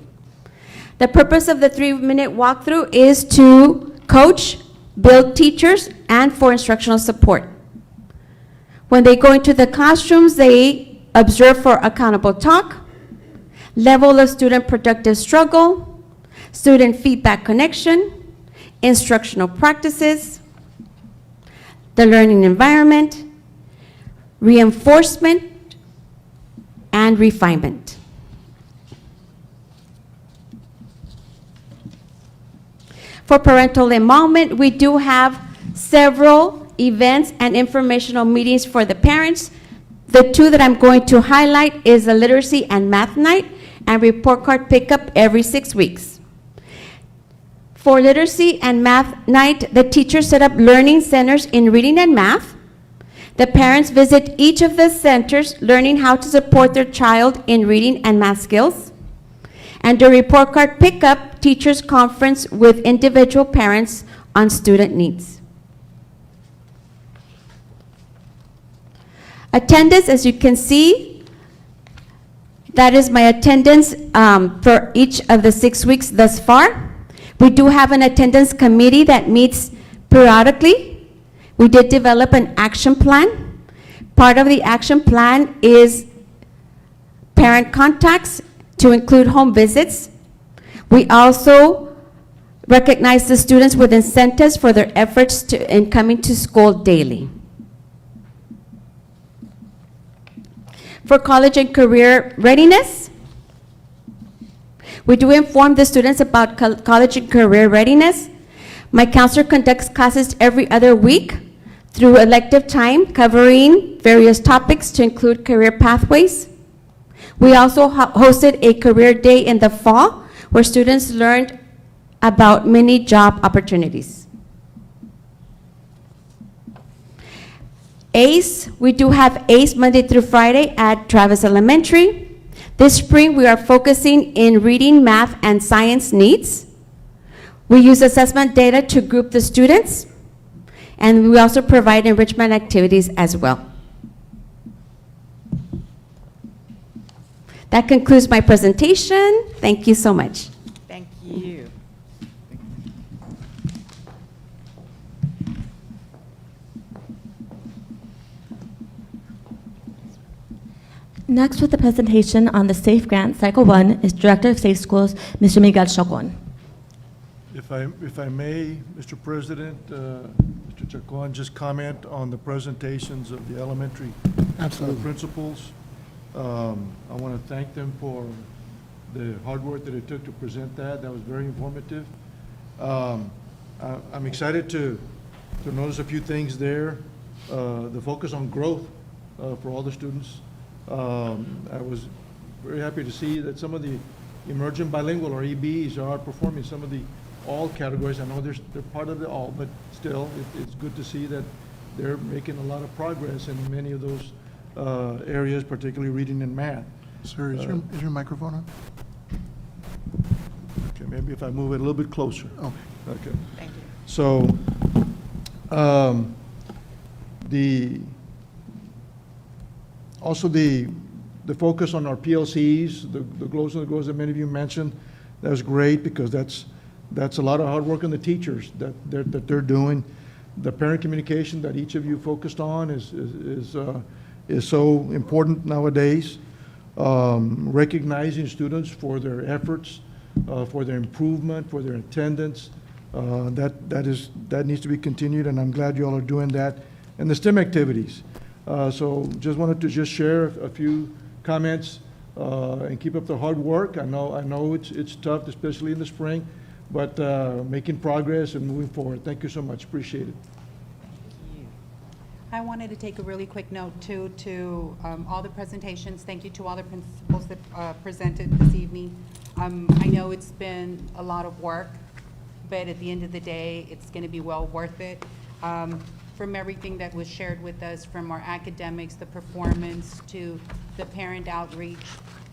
The purpose of the 3-minute walkthrough is to coach, build teachers, and for instructional support. When they go into the classrooms, they observe for accountable talk, level of student productive struggle, student feedback connection, instructional practices, the learning environment, reinforcement, and refinement. For parental involvement, we do have several events and informational meetings for the parents. The two that I'm going to highlight is the literacy and math night and report card pickup every 6 weeks. For literacy and math night, the teachers set up learning centers in reading and math. The parents visit each of the centers, learning how to support their child in reading and math skills. And the report card pickup, teachers conference with individual parents on student needs. Attendance, as you can see, that is my attendance for each of the 6 weeks thus far. We do have an attendance committee that meets periodically. We did develop an action plan. Part of the action plan is parent contacts to include home visits. We also recognize the students with incentives for their efforts in coming to school daily. For college and career readiness, we do inform the students about college and career readiness. My counselor conducts classes every other week through elective time, covering various topics to include career pathways. We also hosted a career day in the fall where students learned about many job opportunities. ACE, we do have ACE Monday through Friday at Travis Elementary. This spring, we are focusing in reading, math, and science needs. We use assessment data to group the students, and we also provide enrichment activities as well. That concludes my presentation. Thank you so much. Thank you. Next with the presentation on the SAFE Grant Cycle 1 is Director of Safe Schools, Mr. Miguel Chacon. If I may, Mr. President, Mr. Chacon, just comment on the presentations of the elementary principals. I want to thank them for the hard work that it took to present that. That was very informative. I'm excited to notice a few things there. The focus on growth for all the students. I was very happy to see that some of the emerging bilingual or EBs are outperforming some of the all categories. I know they're part of the all, but still, it's good to see that they're making a lot of progress in many of those areas, particularly reading and math. Sir, is your microphone on? Okay, maybe if I move it a little bit closer. Okay. Okay. Thank you. So, also the focus on our PLCs, the glows and the glows that many of you mentioned, that was great because that's a lot of hard work on the teachers that they're doing. The parent communication that each of you focused on is so important nowadays. Recognizing students for their efforts, for their improvement, for their attendance, that needs to be continued, and I'm glad you all are doing that. And the STEM activities. So just wanted to just share a few comments and keep up the hard work. I know it's tough, especially in the spring, but making progress and moving forward. Thank you so much. Appreciate it. I wanted to take a really quick note too to all the presentations. Thank you to all the principals that presented this evening. I know it's been a lot of work, but at the end of the day, it's going to be well worth it. From everything that was shared with us, from our academics, the performance, to the parent outreach.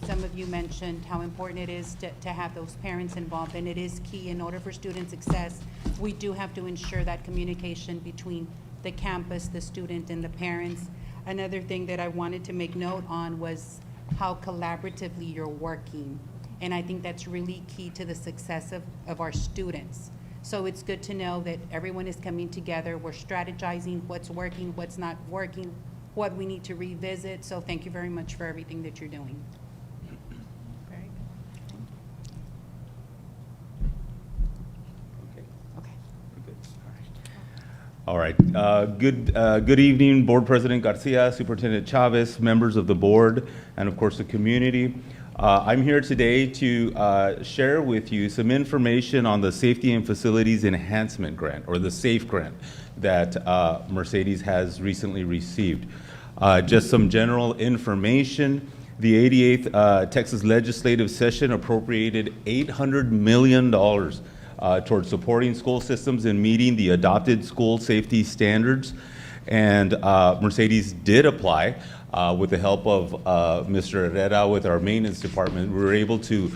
Some of you mentioned how important it is to have those parents involved, and it is key in order for student success. We do have to ensure that communication between the campus, the student, and the parents. Another thing that I wanted to make note on was how collaboratively you're working. And I think that's really key to the success of our students. So it's good to know that everyone is coming together. We're strategizing what's working, what's not working, what we need to revisit. So thank you very much for everything that you're doing. Very good. All right. Good evening, Board President Garcia, Superintendent Chavez, members of the board, and of course the community. I'm here today to share with you some information on the Safety and Facilities Enhancement Grant, or the SAFE grant, that Mercedes has recently received. Just some general information. The 88th Texas Legislative Session appropriated $800 million towards supporting school systems in meeting the adopted school safety standards. And Mercedes did apply with the help of Mr. Herrera with our maintenance department. We were able to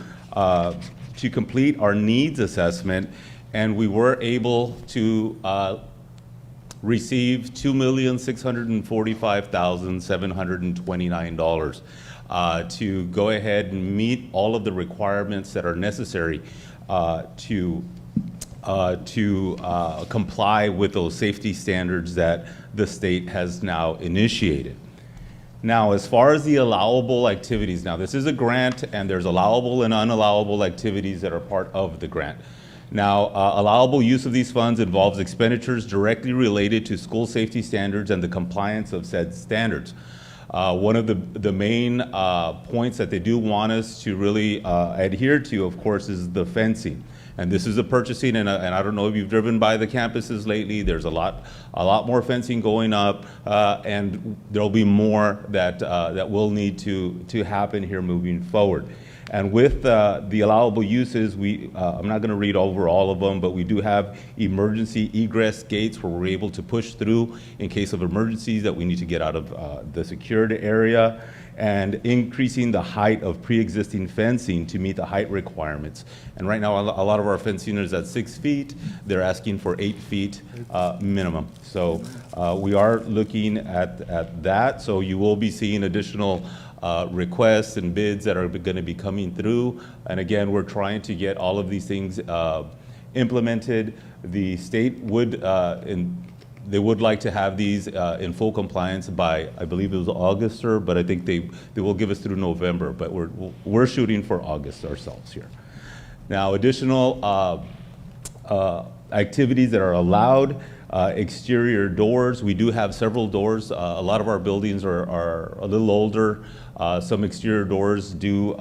complete our needs assessment, and we were able to receive $2,645,729 to go ahead and meet all of the requirements that are necessary to comply with those safety standards that the state has now initiated. Now, as far as the allowable activities, now this is a grant and there's allowable and unallowable activities that are part of the grant. Now, allowable use of these funds involves expenditures directly related to school safety standards and the compliance of said standards. One of the main points that they do want us to really adhere to, of course, is the fencing. And this is a purchasing, and I don't know if you've driven by the campuses lately, there's a lot more fencing going up, and there'll be more that will need to happen here moving forward. And with the allowable uses, I'm not gonna read over all of them, but we do have emergency egress gates where we're able to push through in case of emergencies that we need to get out of the secured area, and increasing the height of pre-existing fencing to meet the height requirements. And right now, a lot of our fencing is at 6 feet. They're asking for 8 feet minimum. So we are looking at that. So you will be seeing additional requests and bids that are going to be coming through. And again, we're trying to get all of these things implemented. The state would, they would like to have these in full compliance by, I believe it was August, sir, but I think they will give us through November, but we're shooting for August ourselves here. Now, additional activities that are allowed, exterior doors. We do have several doors. A lot of our buildings are a little older. Some exterior doors do,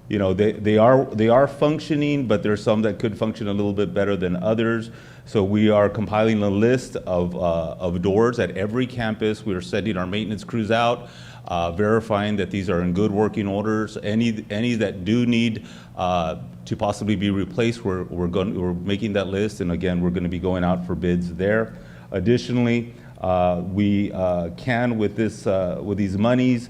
you know, they are functioning, but there's some that could function a little bit better than others. So we are compiling a list of doors at every campus. We are sending our maintenance crews out, verifying that these are in good working orders. Any that do need to possibly be replaced, we're making that list, and again, we're going to be going out for bids there. Additionally, we can with these monies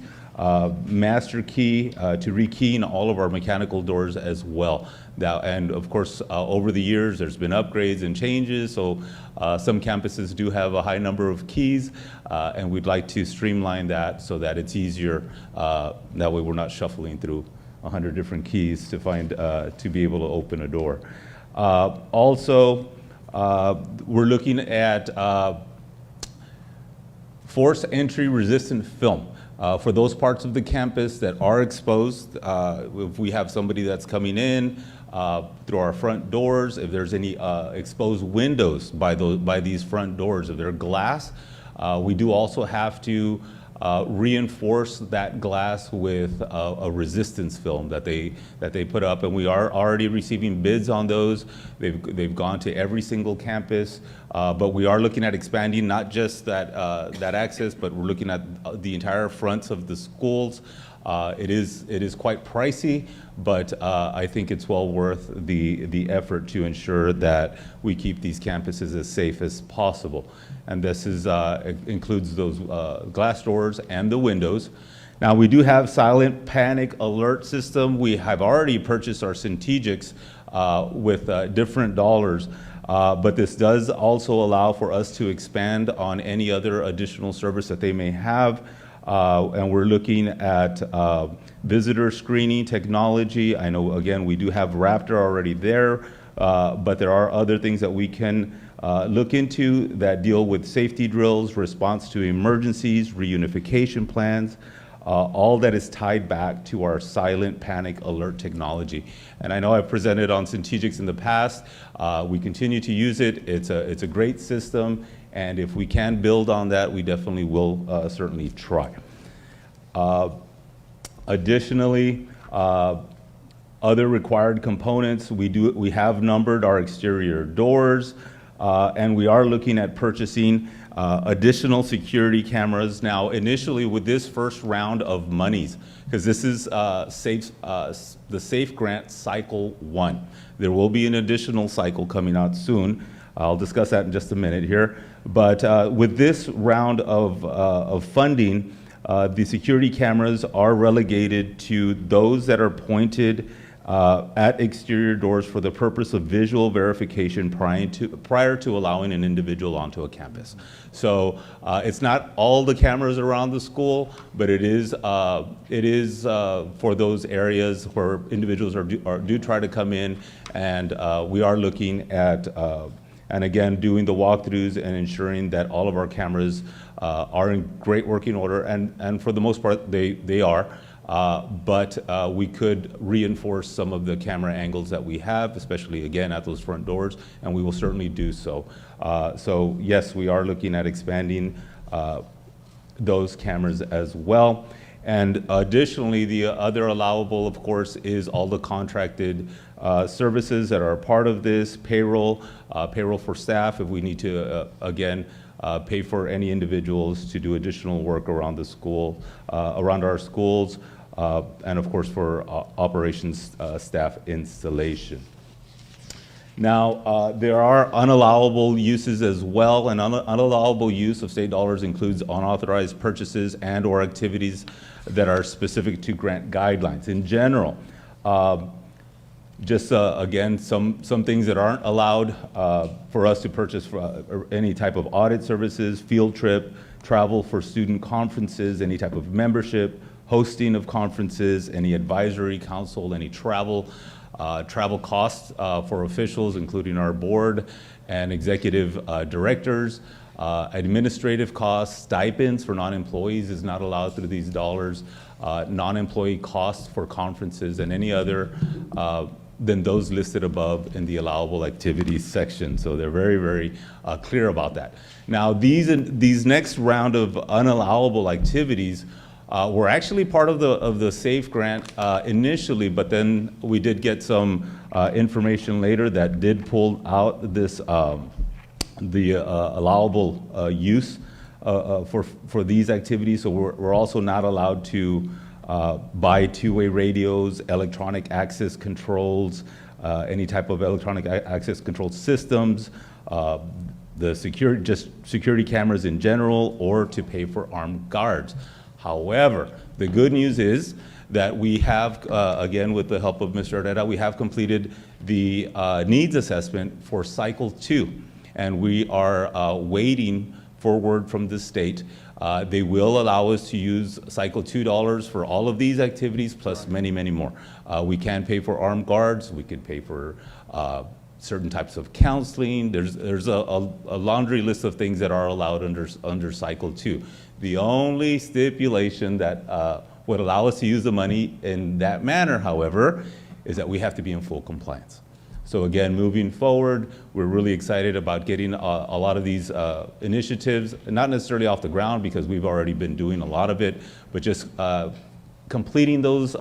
master key to rekeying all of our mechanical doors as well. Now, and of course, over the years, there's been upgrades and changes, so some campuses do have a high number of keys, and we'd like to streamline that so that it's easier. That way we're not shuffling through 100 different keys to find, to be able to open a door. Also, we're looking at forced entry resistant film. For those parts of the campus that are exposed, if we have somebody that's coming in through our front doors, if there's any exposed windows by these front doors, if they're glass, we do also have to reinforce that glass with a resistance film that they put up, and we are already receiving bids on those. They've gone to every single campus, but we are looking at expanding not just that access, but we're looking at the entire fronts of the schools. It is quite pricey, but I think it's well worth the effort to ensure that we keep these campuses as safe as possible. And this includes those glass doors and the windows. Now, we do have silent panic alert system. We have already purchased our Centegics with different dollars, but this does also allow for us to expand on any other additional service that they may have. And we're looking at visitor screening technology. I know, again, we do have Raptor already there, but there are other things that we can look into that deal with safety drills, response to emergencies, reunification plans, all that is tied back to our silent panic alert technology. And I know I've presented on Centegics in the past. We continue to use it. It's a great system. And if we can build on that, we definitely will certainly try. Additionally, other required components, we have numbered our exterior doors, and we are looking at purchasing additional security cameras. Now, initially with this first round of monies, because this is the SAFE Grant Cycle 1. There will be an additional cycle coming out soon. I'll discuss that in just a minute here. But with this round of funding, the security cameras are relegated to those that are pointed at exterior doors for the purpose of visual verification prior to allowing an individual onto a campus. So it's not all the cameras around the school, but it is for those areas where individuals do try to come in, and we are looking at and again, doing the walkthroughs and ensuring that all of our cameras are in great working order, and for the most part, they are. But we could reinforce some of the camera angles that we have, especially again at those front doors, and we will certainly do so. So yes, we are looking at expanding those cameras as well. And additionally, the other allowable, of course, is all the contracted services that are a part of this, payroll for staff, if we need to, again, pay for any individuals to do additional work around the school, around our schools, and of course for operations staff installation. Now, there are unallowable uses as well, and unallowable use of state dollars includes unauthorized purchases and or activities that are specific to grant guidelines. In general, just again, some things that aren't allowed for us to purchase for any type of audit services, field trip, travel for student conferences, any type of membership, hosting of conferences, any advisory council, any travel costs for officials, including our board and executive directors, administrative costs, stipends for non-employees is not allowed through these dollars, non-employee costs for conferences, and any other than those listed above in the allowable activities section. So they're very, very clear about that. Now, these next round of unallowable activities were actually part of the SAFE grant initially, but then we did get some information later that did pull out this the allowable use for these activities. So we're also not allowed to buy two-way radios, electronic access controls, any type of electronic access control systems, the security cameras in general, or to pay for armed guards. However, the good news is that we have, again, with the help of Mr. Herrera, we have completed the needs assessment for Cycle 2, and we are waiting for word from the state. They will allow us to use Cycle 2 dollars for all of these activities, plus many, many more. We can pay for armed guards. We can pay for certain types of counseling. There's a laundry list of things that are allowed under Cycle 2. The only stipulation that would allow us to use the money in that manner, however, is that we have to be in full compliance. So again, moving forward, we're really excited about getting a lot of these initiatives, not necessarily off the ground because we've already been doing a lot of it, but just completing those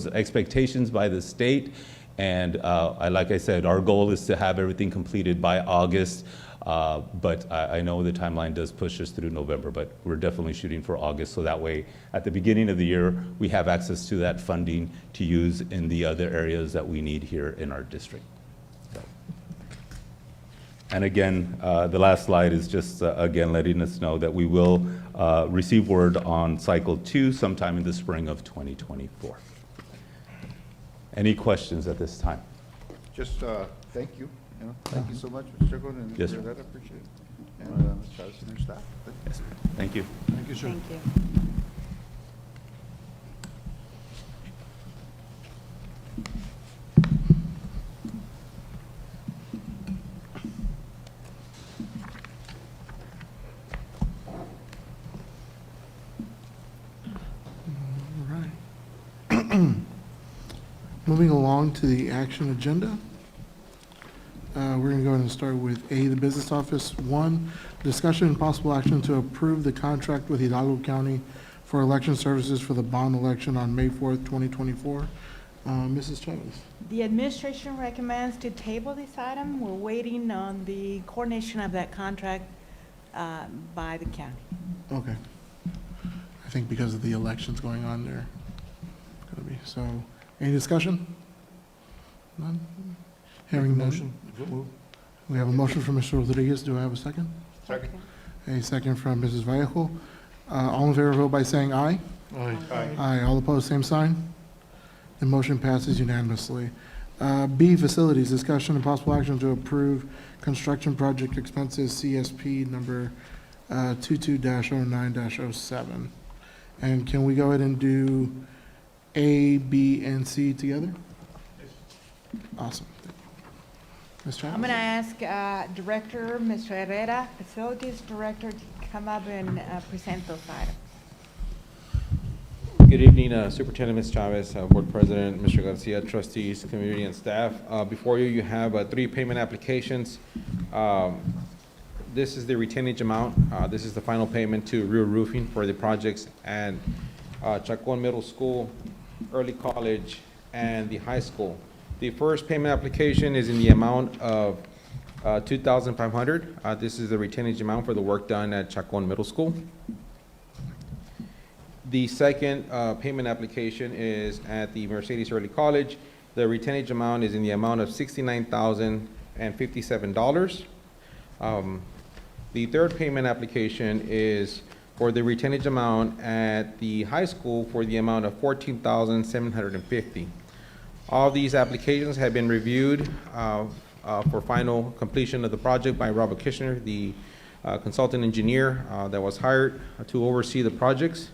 expectations by the state. And like I said, our goal is to have everything completed by August. But I know the timeline does push us through November, but we're definitely shooting for August. So that way, at the beginning of the year, we have access to that funding to use in the other areas that we need here in our district. So. And again, the last slide is just, again, letting us know that we will receive word on cycle 2 sometime in the spring of 2024. Any questions at this time? Just thank you. Thank you so much, Mr. Chacon, and Yes, Mr. sir. Herrera, appreciate it. And Ms. Chavez and your staff. Yes, thank you. Thank you, sir. Thank you. All right. Moving along to the action agenda. We're going to go ahead and start with A, the business office. 1, discussion and possible action to approve the contract with Hidalgo County for election services for the bond election on May 4th, 2024. Mrs. Chavez. The administration recommends to table this item. We're waiting on the coordination of that contract by the county. Okay. I think because of the elections going on there. It's gonna be, so, any discussion? None? Hearing none. We have a motion from Mr. Rodriguez. Do I have a second? Second. A second from Mrs. Vallejo. All in favor, vote by saying aye. Aye. Aye. All opposed, same sign. The motion passes unanimously. B, facilities, discussion and possible action to approve construction project expenses, CSP number 22-09-07. And can we go ahead and do A, B, and C together? Awesome. Ms. Chavez? I'm going to ask Director, Mr. Herrera, Facilities Director, to come up and present those items. Good evening, Superintendent Ms. Chavez, Board President, Mr. Garcia, trustees, community, and staff. Before you, you have 3 payment applications. This is the retainage amount. This is the final payment to Real Roofing for the projects at Chacon Middle School, Early College, and the high school. The first payment application is in the amount of $2,500. This is the retainage amount for the work done at Chacon Middle School. The second payment application is at the Mercedes Early College. The retainage amount is in the amount of $69,057. The third payment application is for the retainage amount at the high school for the amount of $14,750. All these applications have been reviewed for final completion of the project by Robert Kishner, the consultant engineer that was hired to oversee the projects.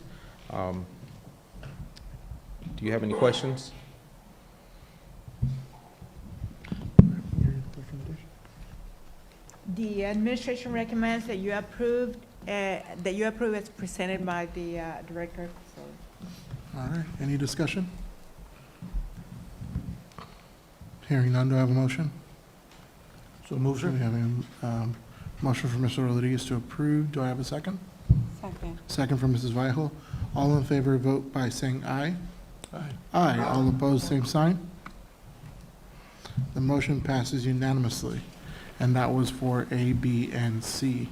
Do you have any questions? The administration recommends that you approve as presented by the Director. All right, any discussion? Hearing none, do I have a motion? So move, sir. We have a motion from Mr. Rodriguez to approve. Do I have a second? Second. Second from Mrs. Vallejo. All in favor, vote by saying aye. Aye. Aye. All opposed, same sign. The motion passes unanimously, and that was for A, B, and C.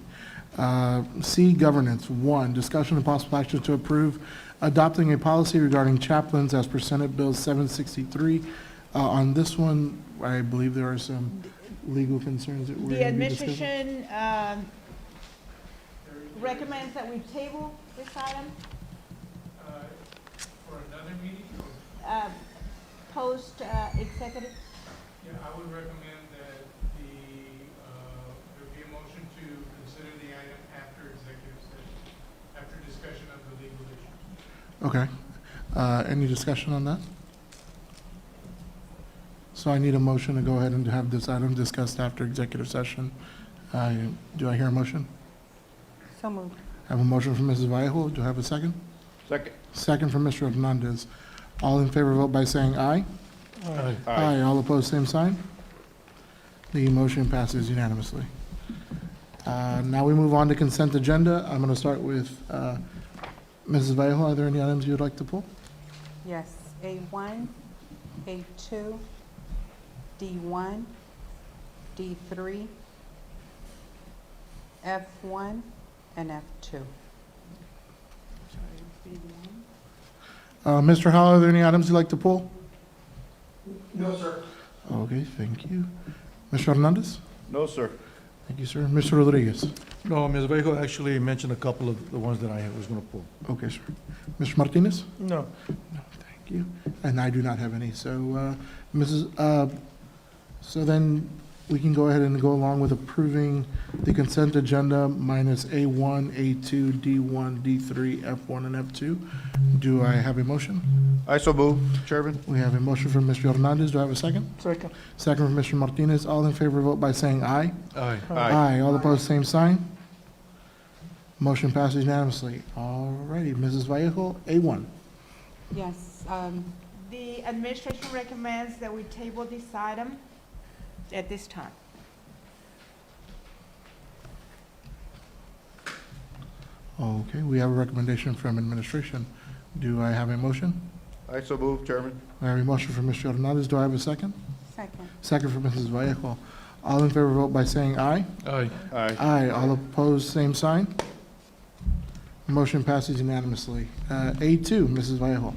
C, governance. 1, discussion and possible action to approve adopting a policy regarding chaplains as per Senate Bill 763. On this one, I believe there are some legal concerns that we're The going to be discussing. administration recommends that we table this item. For another meeting? Post executive. Yeah, I would recommend that there be a motion to consider the item after executive session, after discussion of the legal issues. Okay. Any discussion on that? So I need a motion to go ahead and have this item discussed after executive session. Do I hear a motion? So moved. I have a motion from Mrs. Vallejo. Do I have a second? Second. Second from Mr. Hernandez. All in favor, vote by saying aye. Aye. All opposed, same sign. The motion passes unanimously. Now we move on to consent agenda. I'm going to start with Mrs. Vallejo. Are there any items you would like to pull? Yes, A1, A2, D1, D3, F1, and F2. Mr. Howell, are there any items you'd like to pull? No, sir. Okay, thank you. Mr. Hernandez? No, sir. Thank you, sir. Mr. Rodriguez? No, Ms. Vallejo actually mentioned a couple of the ones that I was going to pull. Okay, sir. Mr. Martinez? No. Thank you. And I do not have any. So, so then we can go ahead and go along with approving the consent agenda minus A1, A2, D1, D3, F1, and F2. Do I have a motion? I so move, Chairman. We have a motion from Mr. Hernandez. Do I have a second? Second. Second from Mr. Martinez. All in favor, vote by saying aye. Aye. Aye. All opposed, same sign. Motion passes unanimously. All righty, Mrs. Vallejo, A1. Yes, The administration recommends that we table this item at this time. Okay, we have a recommendation from administration. Do I have a motion? I so move, Chairman. I have a motion from Mr. Hernandez. Do I have a second? second. Second from Mrs. Vallejo. All in favor, vote by saying aye. Aye. Aye. Aye. All opposed, same sign. Motion passes unanimously. A2, Mrs. Vallejo.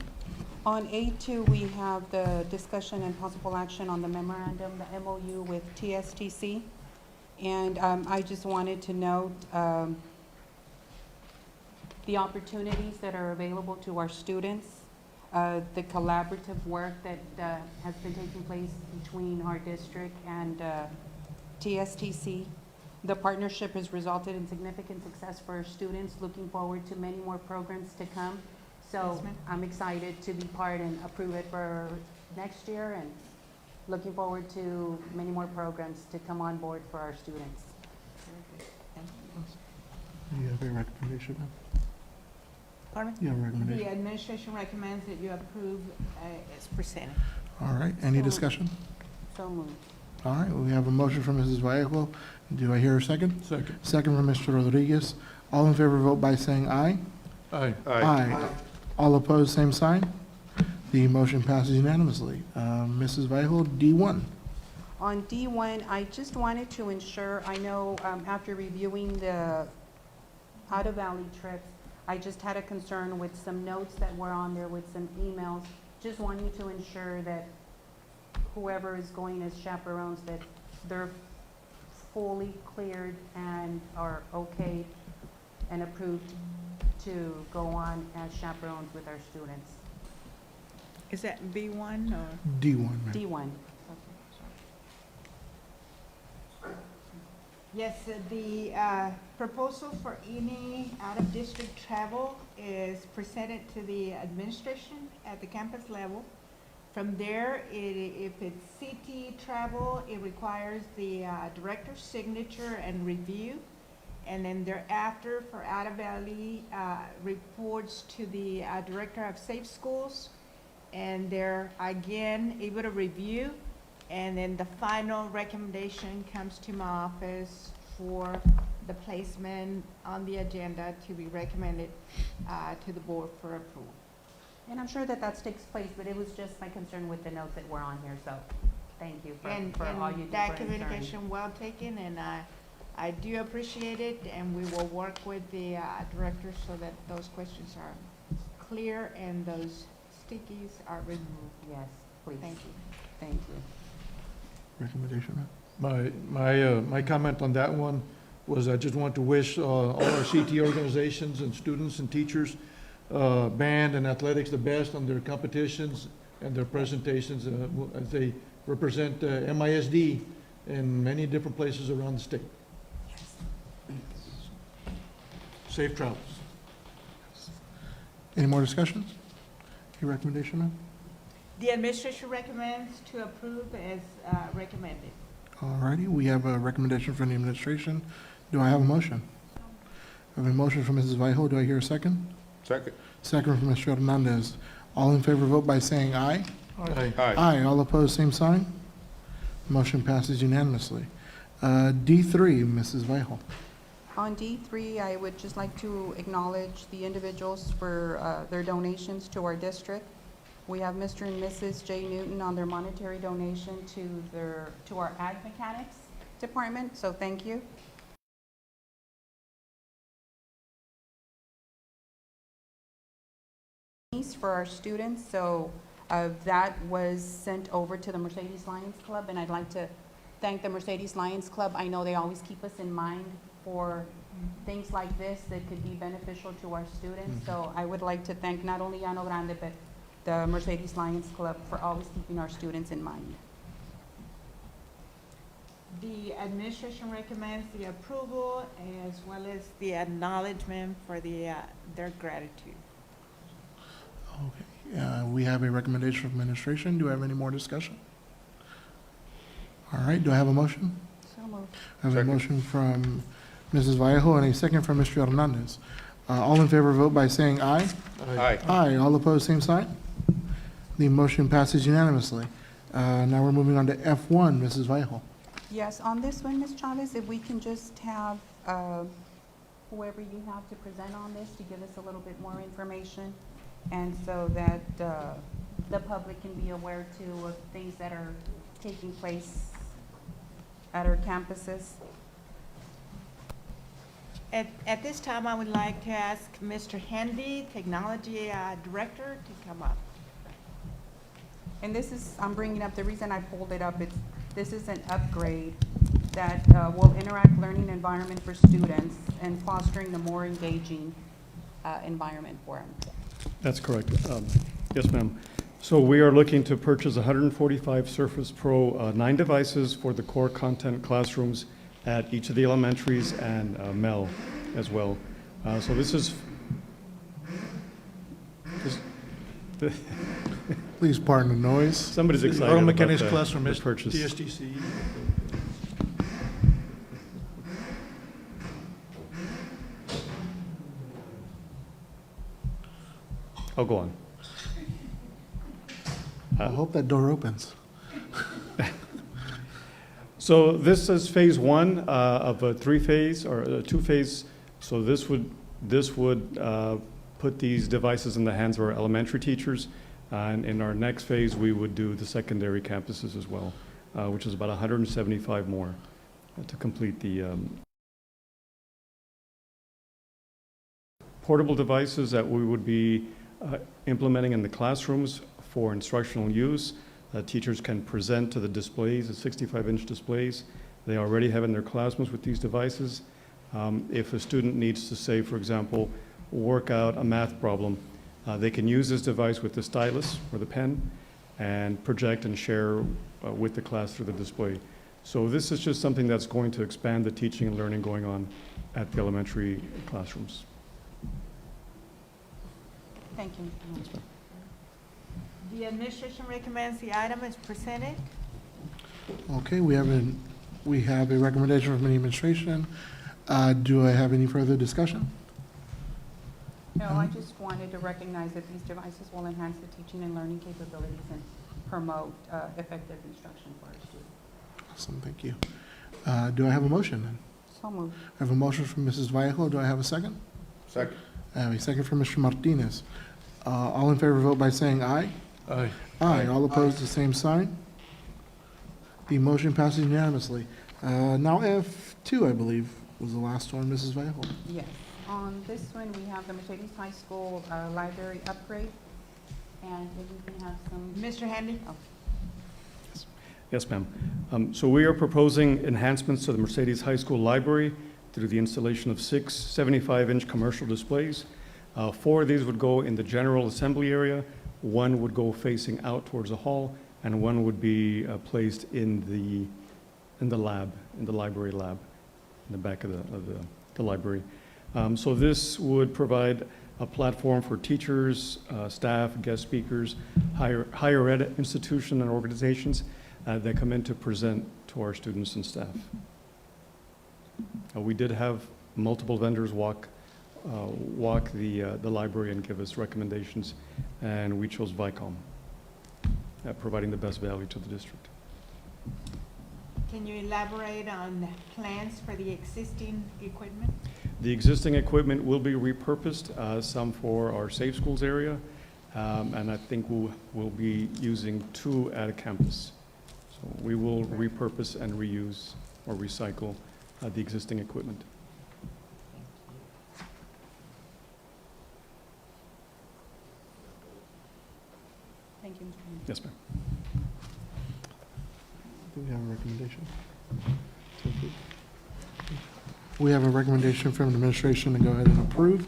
On A2, we have the discussion and possible action on the memorandum, the MOU with TSTC. And I just wanted to note the opportunities that are available to our students, the collaborative work that has been taking place between our district and TSTC. The partnership has resulted in significant success for our students, looking forward to many more programs to come. So I'm excited to be part and approve it for next year, and looking forward to many more programs to come on board for our students. Do you have a recommendation, ma'am? Pardon me? You have a recommendation? The administration recommends that you approve as presented. All right, any So- discussion? So moved. All right, we have a motion from Mrs. Vallejo. Do I hear a second? Second. Second from Mr. Rodriguez. All in favor, vote by saying aye. Aye. Aye. All opposed, same sign. The motion passes unanimously. Mrs. Vallejo, D1. On D1, I just wanted to ensure, I know after reviewing the out-of-valley trips, I just had a concern with some notes that were on there with some emails. Just wanting to ensure that whoever is going as chaperones, that they're fully cleared and are okayed and approved to go on as chaperones with our students. Is that B1 or? D1, ma'am. D1. Yes, the proposal for any out-of-district travel is presented to the administration at the campus level. From there, if it's CT travel, it requires the director's signature and review. And then thereafter, for out-of-valley, reports to the director of safe schools. And they're, again, able to review. And then the final recommendation comes to my office for the placement on the agenda to be recommended to the board for approval. And I'm sure that takes place, but it was just my concern with the notes that were on here, so thank you for all you do. That communication well taken, and I do appreciate it, and we will work with the director so that those questions are clear and those stickies are removed. Yes, please. Thank you. Thank you. Recommendation, ma'am? My comment on that one was I just want to wish all our CT organizations and students and teachers, band and athletics the best on their competitions and their presentations as they represent MISD in many different places around the state. Safe travels. Any more discussions? Your recommendation, ma'am? The administration recommends to approve as recommended. All righty, we have a recommendation from the administration. Do I have a motion? I have a motion from Mrs. Vallejo. Do I hear a second? Second. Second from Mr. Hernandez. All in favor, vote by saying aye. Aye. Aye. All opposed, same sign. Motion passes unanimously. D3, Mrs. Vihel. On D3, I would just like to acknowledge the individuals for their donations to our district. We have Mr. and Mrs. J. Newton on their monetary donation to our ag mechanics department, so thank you. For our students, so that was sent over to the Mercedes Lions Club, and I'd like to thank the Mercedes Lions Club. I know they always keep us in mind for things like this that could be beneficial to our students. So I would like to thank not only Llano Grande, but the Mercedes Lions Club for always keeping our students in mind. The administration recommends the approval as well as the acknowledgement for their gratitude. Okay, we have a recommendation from administration. Do I have any more discussion? All right, do I have a motion? So moved. I have a motion from Mrs. Vallejo and a second from Mr. Hernandez. All in favor, vote by saying aye. Aye. Aye. All opposed, same sign. The motion passes unanimously. Now we're moving on to F1, Mrs. Vallejo. Yes, on this one, Ms. Chavez, if we can just have whoever you have to present on this to give us a little bit more information, and so that the public can be aware too of things that are taking place at our campuses. At this time, I would like to ask Mr. Handy, Technology Director, to come up. And this is, I'm bringing up, the reason I pulled it up, this is an upgrade that will interact learning environment for students and fostering a more engaging environment for them. That's correct. Yes, ma'am. So we are looking to purchase 145 Surface Pro 9 devices for the core content classrooms at each of the elementaries and Mel as well. So this is... Please pardon the noise. Somebody's excited Auto about mechanics the classroom is purchase. TSTC. I'll go on. I hope that door opens. So this is phase one of a three-phase or a two-phase. So this would put these devices in the hands of our elementary teachers. And in our next phase, we would do the secondary campuses as well, which is about 175 more to complete the portable devices that we would be implementing in the classrooms for instructional use. Teachers can present to the displays, the 65-inch displays. They already have in their classrooms with these devices. If a student needs to, say, for example, work out a math problem, they can use this device with the stylus or the pen and project and share with the class through the display. So this is just something that's going to expand the teaching and learning going on at the elementary classrooms. Thank you. The administration recommends the item as presented. Okay, we have a recommendation from the administration. Do I have any further discussion? No, I just wanted to recognize that these devices will enhance the teaching and learning capabilities and promote effective instruction for our students. Awesome, thank you. Do I have a motion then? So moved. I have a motion from Mrs. Vallejo. Do I have a second? Second. I have a second from Mr. Martinez. All in favor, vote by saying aye. Aye. Aye. All opposed, the same sign. The motion passes unanimously. Now F2, I believe, was the last one, Mrs. Vallejo. Yes. On this one, we have the Mercedes High School library upgrade. And if we can have some... Mr. Handy? Oh. Yes, ma'am. So we are proposing enhancements to the Mercedes High School library through the installation of 6 75-inch commercial displays. 4 of these would go in the general assembly area, 1 would go facing out towards the hall, and 1 would be placed in the lab, in the library lab, in the back of the library. So this would provide a platform for teachers, staff, guest speakers, higher ed institutions and organizations that come in to present to our students and staff. We did have multiple vendors walk walk the library and give us recommendations, and we chose Vicom, providing the best value to the district. Can you elaborate on plans for the existing equipment? The existing equipment will be repurposed, some for our Safe Schools area, and I think we'll be using 2 at a campus. So we will repurpose and reuse or recycle the existing equipment. Thank you, Mr. Mayor. Yes, ma'am. Do we have a recommendation? to approve? We have a recommendation from the administration to go ahead and approve.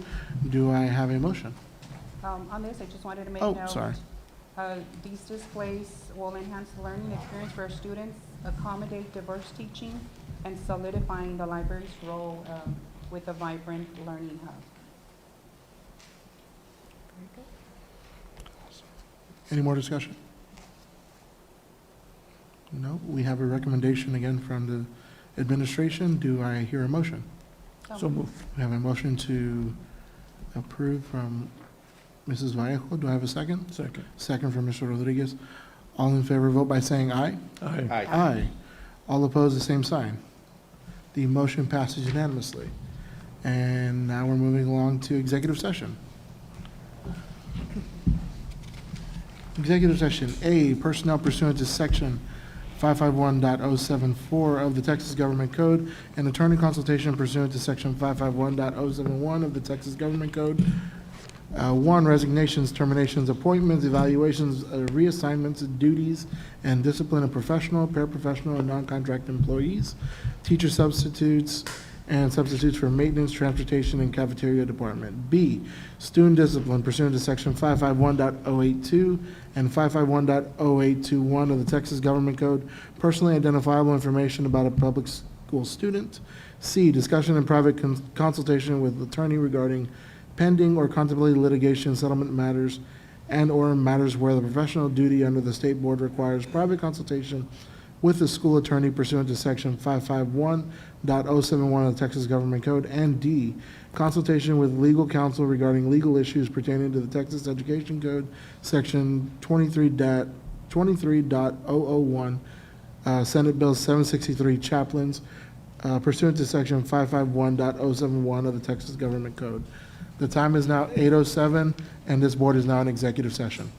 Do I have a motion? On this, I just wanted to make Oh, note. sorry. These displays will enhance the learning experience for our students, accommodate diverse teaching, and solidifying the library's role with a vibrant learning hub. Very good. Any more discussion? No, we have a recommendation again from the administration. Do I hear a motion? So moved. We have a motion to approve from Mrs. Vallejo. Do I have a second? Second. Second from Mr. Rodriguez. All in favor, vote by saying aye. Aye. Aye. Aye. All opposed, the same sign. The motion passes unanimously. And now we're moving along to executive session. Executive session, A, personnel pursuant to section 551.074 of the Texas Government Code and attorney consultation pursuant to section 551.071 of the Texas Government Code. 1, resignations, terminations, appointments, evaluations, reassignments, duties, and discipline of professional, paraprofessional, and non-contract employees, teacher substitutes, and substitutes for maintenance, transportation, and cafeteria department. B, student discipline pursuant to section 551.082 and 551.0821 of the Texas Government Code, personally identifiable information about a public school student. C, discussion and private consultation with attorney regarding pending or contemplated litigation, settlement matters, and/or matters where the professional duty under the state board requires private consultation with the school attorney pursuant to section 551.071 of the Texas Government Code. And D, consultation with legal counsel regarding legal issues pertaining to the Texas Education Code, section 23.001, Senate Bill 763, chaplains, pursuant to section 551.071 of the Texas Government Code. The time is now 8:07, and this board is now in executive session.